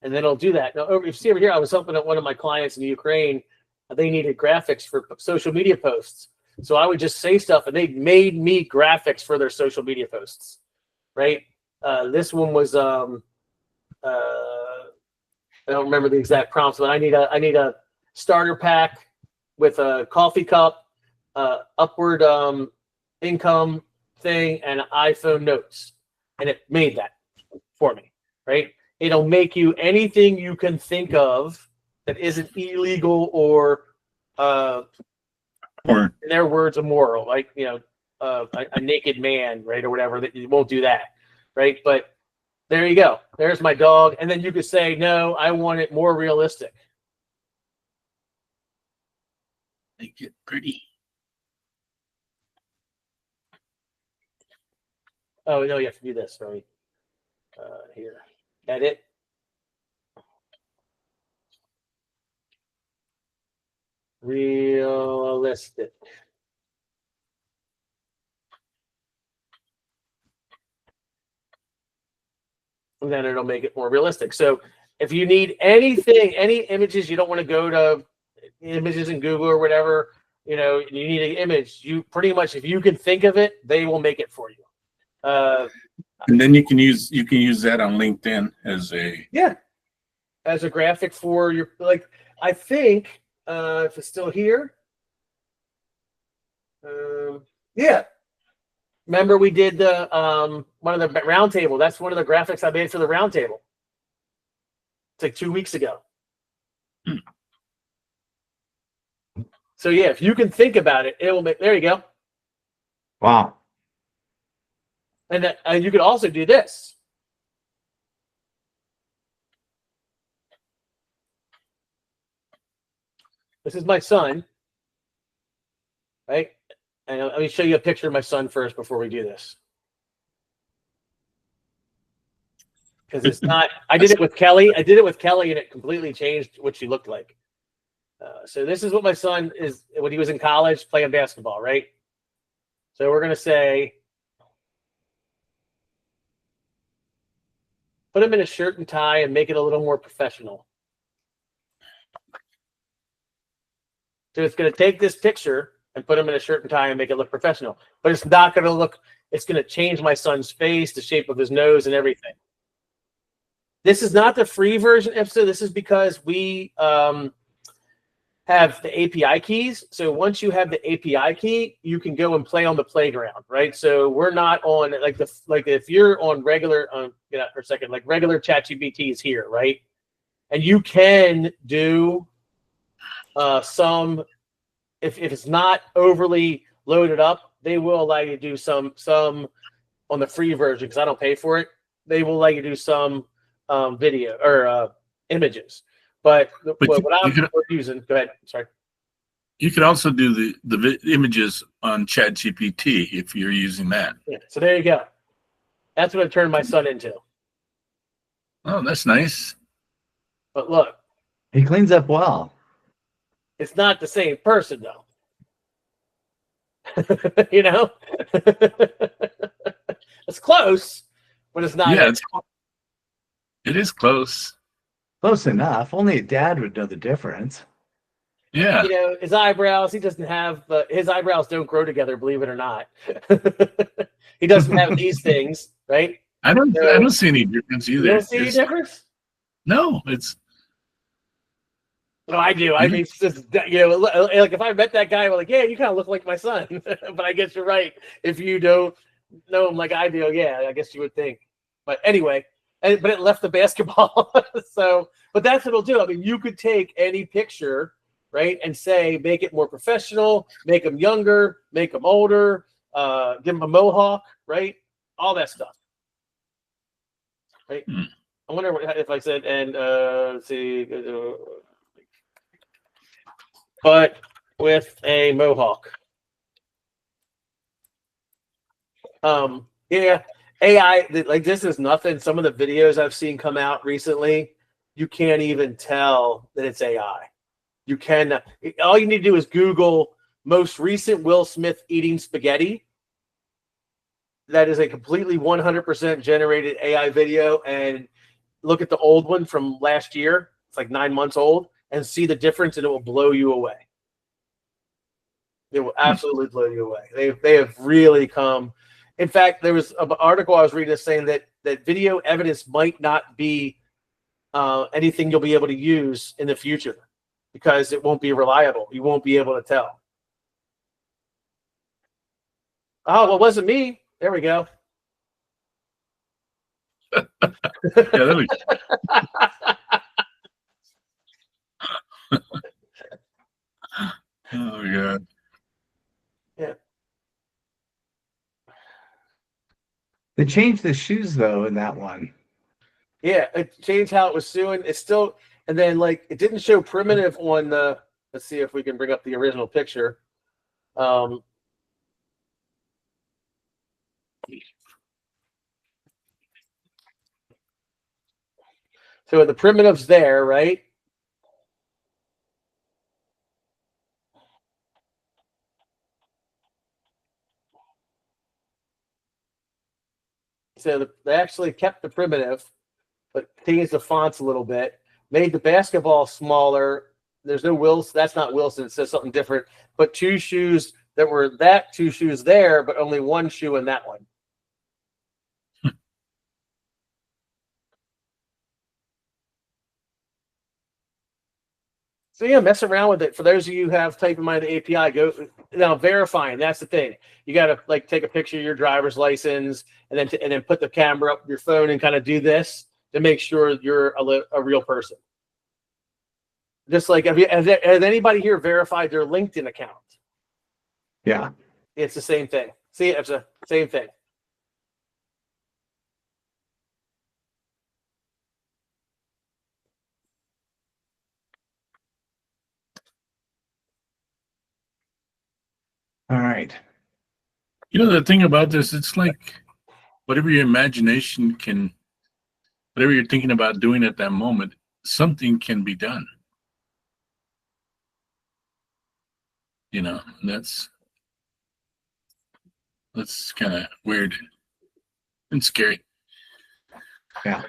And then it'll do that. Now, you see over here, I was helping one of my clients in Ukraine. They needed graphics for social media posts. So I would just say stuff, and they made me graphics for their social media posts, right? This one was, I don't remember the exact prompts, but I need a starter pack with a coffee cup, upward income thing, and iPhone notes. And it made that for me, right? It'll make you anything you can think of that isn't illegal or in their words, immoral, like, a naked man, right? Or whatever, that you won't do that, right? But there you go. There's my dog. And then you could say, no, I want it more realistic. Make it pretty. Oh, no, you have to do this, right? Here. Edit. Realistic. And then it'll make it more realistic. So if you need anything, any images, you don't want to go to images in Google or whatever, you need an image. You pretty much, if you can think of it, they will make it for you. And then you can use that on LinkedIn as a graphic for your, like, I think if it's still here. Yeah. Remember we did the one of the round table. That's one of the graphics I made for the round table. It's like 2 weeks ago. So yeah, if you can think about it, it will make. There you go. Wow. And you could also do this. This is my son, right? And let me show you a picture of my son first before we do this. Because it's not, I did it with Kelly, and it completely changed what she looked like. So this is what my son is when he was in college playing basketball, right? So we're going to say, put him in a shirt and tie and make it a little more professional. So it's going to take this picture and put him in a shirt and tie and make it look professional. But it's not going to look, it's going to change my son's face, the shape of his nose, and everything. This is not the free version, IPSA. This is because we have the API keys. So once you have the API key, you can go and play on the playground, right? So we're not on like if you're on regular for a second, like regular ChatGPT is here, right? And you can do some if it's not overly loaded up, they will allow you to do some on the free version because I don't pay for it. They will allow you to do some video or images. But what I'm using, go ahead. Sorry. You could also do the images on ChatGPT if you're using that. Yeah. So there you go. That's what I turned my son into. Oh, that's nice. But look, He cleans up well. it's not the same person though. You know, it's close, but it's not. Yeah, it is close. Close enough. Only a dad would know the difference. Yeah. You know, his eyebrows, he doesn't have, his eyebrows don't grow together, believe it or not. He doesn't have these things, right? I don't see any difference either. You don't see any difference? No, it's. No, I do. I mean, it's just, like if I met that guy, I'm like, yeah, you kind of look like my son. But I guess you're right. If you don't know him like I do, yeah, I guess you would think. But anyway, but it left the basketball. So, but that's what it'll do. I mean, you could take any picture, right, and say, make it more professional, make them younger, make them older, give them a mohawk, right? All that stuff, right? I wonder if I said, and let's see, but with a mohawk. Yeah. AI, like this is nothing. Some of the videos I've seen come out recently, you can't even tell that it's AI. You can. All you need to do is Google most recent Will Smith eating spaghetti. That is a completely 100% generated AI video, and look at the old one from last year. It's like 9 months old, and see the difference, and it will blow you away. It will absolutely blow you away. They have really come. In fact, there was an article I was reading saying that video evidence might not be anything you'll be able to use in the future because it won't be reliable. You won't be able to tell. Oh, well, it wasn't me. There we go. Yeah, that was. Oh God. Yeah. They changed the shoes though in that one. Yeah, it changed how it was suing. It's still, and then like it didn't show primitive on the. Let's see if we can bring up the original picture. So the primitive's there, right? So they actually kept the primitive, but changed the fonts a little bit, made the basketball smaller. There's no Wilson. That's not Wilson. It says something different. But two shoes that were two shoes there, but only one shoe in that one. So yeah, mess around with it. For those of you who have type in mind the API, go now verifying. That's the thing. You got to like take a picture of your driver's license and then put the camera up your phone and kind of do this to make sure you're a real person. Just like has anybody here verified their LinkedIn account? Yeah, it's the same thing. See, it's the same thing. all right. You know, the thing about this, it's like whatever your imagination can, whatever you're thinking about doing at that moment, something can be done. You know, that's kind of weird and scary. Yeah,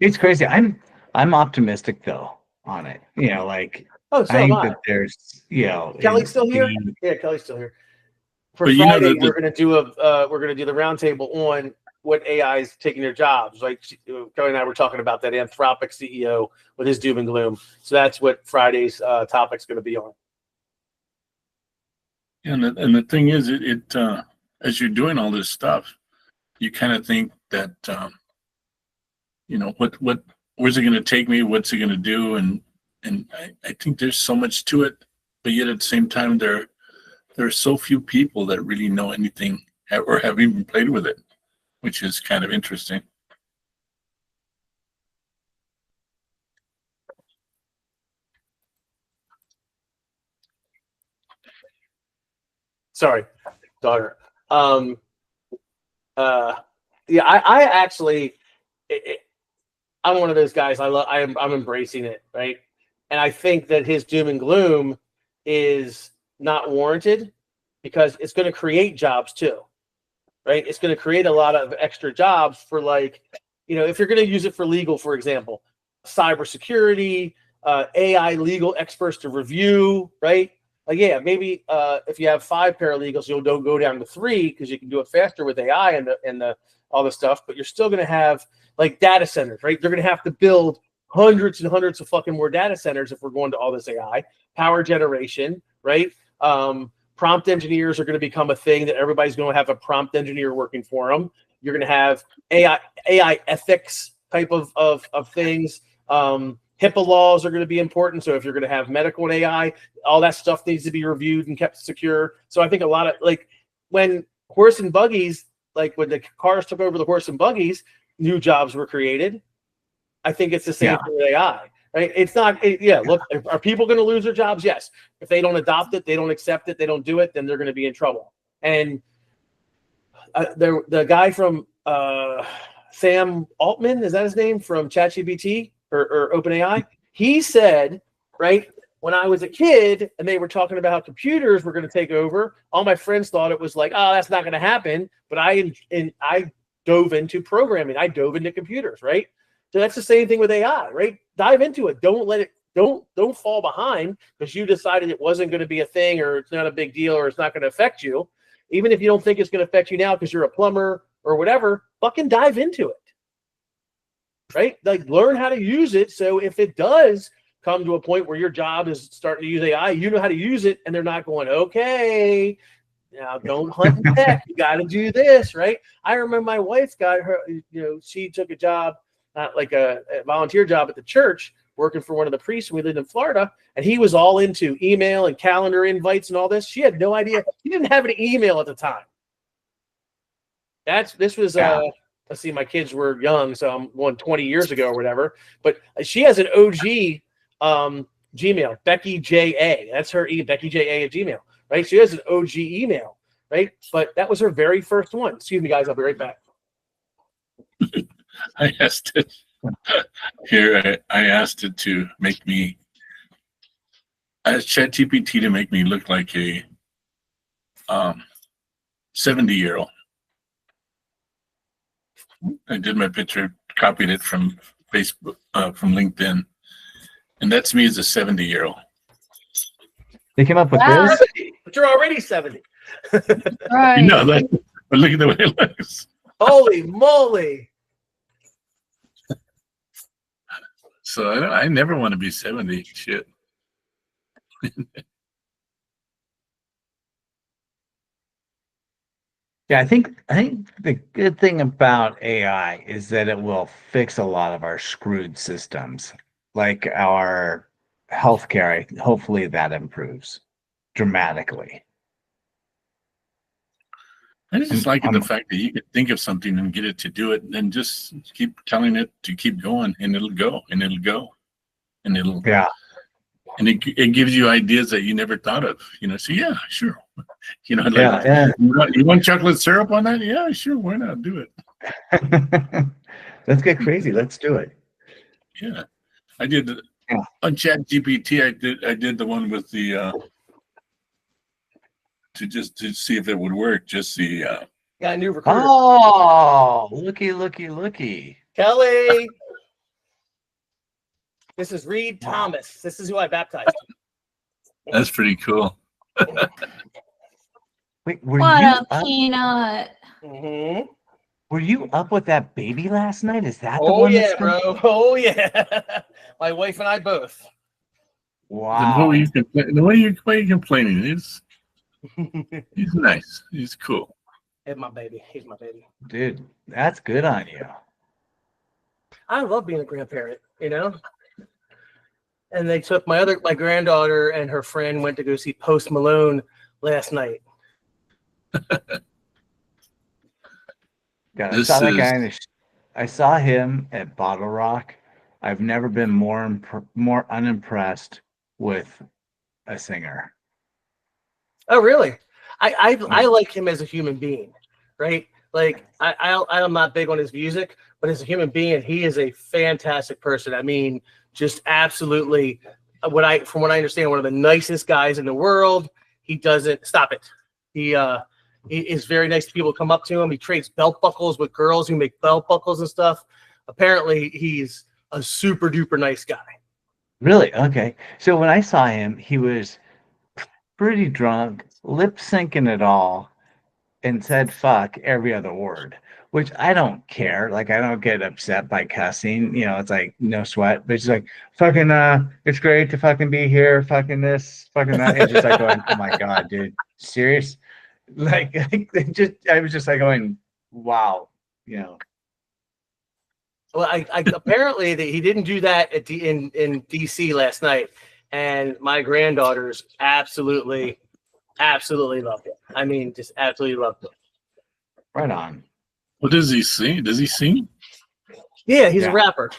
it's crazy. I'm optimistic though on it. You know, like Oh, so I think am I. that there's, you know, Kelly's still here? Yeah, Kelly's still here. For But you know Friday, that we're gonna do the roundtable on what AI is taking their jobs. Like Kelly and I were talking about that Anthropic CEO with his doom and gloom. So that's what Friday's topic's going to be on. And the thing is, as you're doing all this stuff, you kind of think that, where's it going to take me? What's it going to do? And I think there's so much to it, but yet at the same time, there are so few people that really know anything or have even played with it, which is kind of interesting. Sorry, daughter. Yeah, I actually, I'm one of those guys. I'm embracing it, right? And I think that his doom and gloom is not warranted because it's going to create jobs too, right? It's going to create a lot of extra jobs for, like, if you're going to use it for legal, for example, cybersecurity, AI legal experts to review, right? Like, yeah, maybe if you have 5 paralegals, you'll go down to 3 because you can do it faster with AI and the all the stuff. But you're still going to have, like, data centers, right? They're going to have to build hundreds and hundreds of fucking more data centers if we're going to all this AI, power generation, right? Prompt engineers are going to become a thing that everybody's going to have a prompt engineer working for them. You're going to have AI ethics type of things. HIPAA laws are going to be important. So if you're going to have medical and AI, all that stuff needs to be reviewed and kept secure. So I think a lot of, like, when horse and buggies, like when the cars took over the horse and buggies, new jobs were created. I think it's the same thing with AI, right? It's not, look, are people going to lose their jobs? Yes. If they don't adopt it, they don't accept it, they don't do it, then they're going to be in trouble. And the guy from Sam Altman, is that his name, from ChatGPT or OpenAI? He said, right, when I was a kid and they were talking about how computers were going to take over, all my friends thought it was like, oh, that's not going to happen. But I dove into programming. I dove into computers, right? So that's the same thing with AI, right? Dive into it. Don't fall behind because you decided it wasn't going to be a thing, or it's not a big deal, or it's not going to affect you. Even if you don't think it's going to affect you now because you're a plumber or whatever, fucking dive into it, right? Like, learn how to use it. So if it does come to a point where your job is starting to use AI, you know how to use it, and they're not going, okay, now don't hunt and peck. You got to do this, right? I remember my wife got her, she took a job, not like a volunteer job at the church, working for one of the priests. We lived in Florida, and he was all into email and calendar invites and all this. She had no idea. He didn't have an email at the time. This was let's see, my kids were young, so I'm going 20 years ago or whatever. But she has an OG Gmail, Becky J.A. That's her Becky J.A. at Gmail, right? She has an OG email, right? But that was her very first one. Excuse me, guys. I'll be right back. I asked it here. I asked it to make me. I asked ChatGPT to make me look like a 70-year-old. I did my picture, copied it from Facebook, from LinkedIn, and that's me as a 70-year-old. They came up with this, but you're already 70. Right. But look at the way it looks. Holy moly! So I never want to be 70. Shit. Yeah, I think the good thing about AI is that it will fix a lot of our screwed systems, like our healthcare. Hopefully that improves dramatically. I just like the fact that you can think of something and get it to do it, and then just keep telling it to keep going, and it'll go, and it'll go, and it'll and it gives you ideas that you never thought of. So yeah, sure. You want chocolate syrup on that? Yeah, sure. Why not do it? Let's get crazy. Let's do it. Yeah, I did on ChatGPT. I did the one with the to see if it would work. Just the got a new recruiter. Oh, looky. Kelly. This is Reed Thomas. This is who I baptized. That's pretty cool. Wait, were What you a peanut. Mm-hmm. Were you up with that baby last night? Is that the Oh one? yeah, That's bro. Oh yeah. My wife and I both. Then Wow. what are you complaining? He's nice. He's cool. He's my baby. He's my baby. Dude, that's good on you. I love being a grandparent, you know. And they took my granddaughter and her friend went to go see Post Malone last night. God, This I saw that is- guy I saw him at Bottle Rock. I've never been more unimpressed with a singer. Oh, really? I like him as a human being, right? Like I'm not big on his music, but as a human being, he is a fantastic person. I mean, just absolutely from what I understand, one of the nicest guys in the world. He doesn't stop it. He is very nice to people who come up to him. He trades belt buckles with girls who make belt buckles and stuff. Apparently, he's a super duper nice guy. Really? Okay. So when I saw him, he was pretty drunk, lip syncing it all, and said fuck every other word, which I don't care. Like, I don't get upset by cussing. You know, it's like no sweat. But it's like, fucking, it's great to fucking be here, fucking this, fucking that. It's just like going, oh my God, dude, serious? Like, I was just like going, wow, you know. Well, I apparently he didn't do that in DC last night, and my granddaughters absolutely loved it. I mean, just absolutely loved it. Right on. What does he sing? Does he sing? Yeah, he's Yeah. a rapper.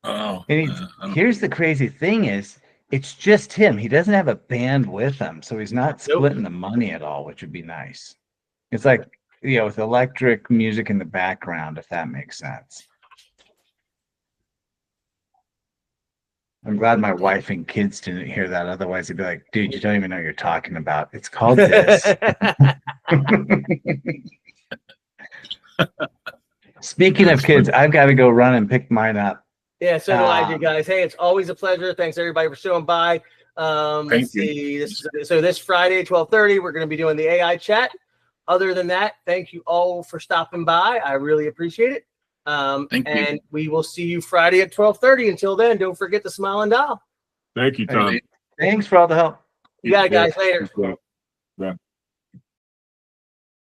Oh, And here's the crazy thing is, it's just him. He doesn't have a band with him, so he's not splitting the money at all, which would be nice. It's like, you know, with electric music in the background, if that makes sense. I'm glad my wife and kids didn't hear that. Otherwise, they'd be like, dude, you don't even know what you're talking about. It's called this. Speaking of kids, I've got to go run and pick mine up. Yeah, so do I, you guys. Hey, it's always a pleasure. Thanks everybody for showing by. Let's see. This Friday, 12:30, we're going to be doing the AI chat. Other than that, thank you all for stopping by. I really appreciate it. Thank you. And we will see you Friday at 12:30. Until then, don't forget to smile and dial. Thank you, Tom. Thanks for all the help. You got it, guys. Later. Yeah.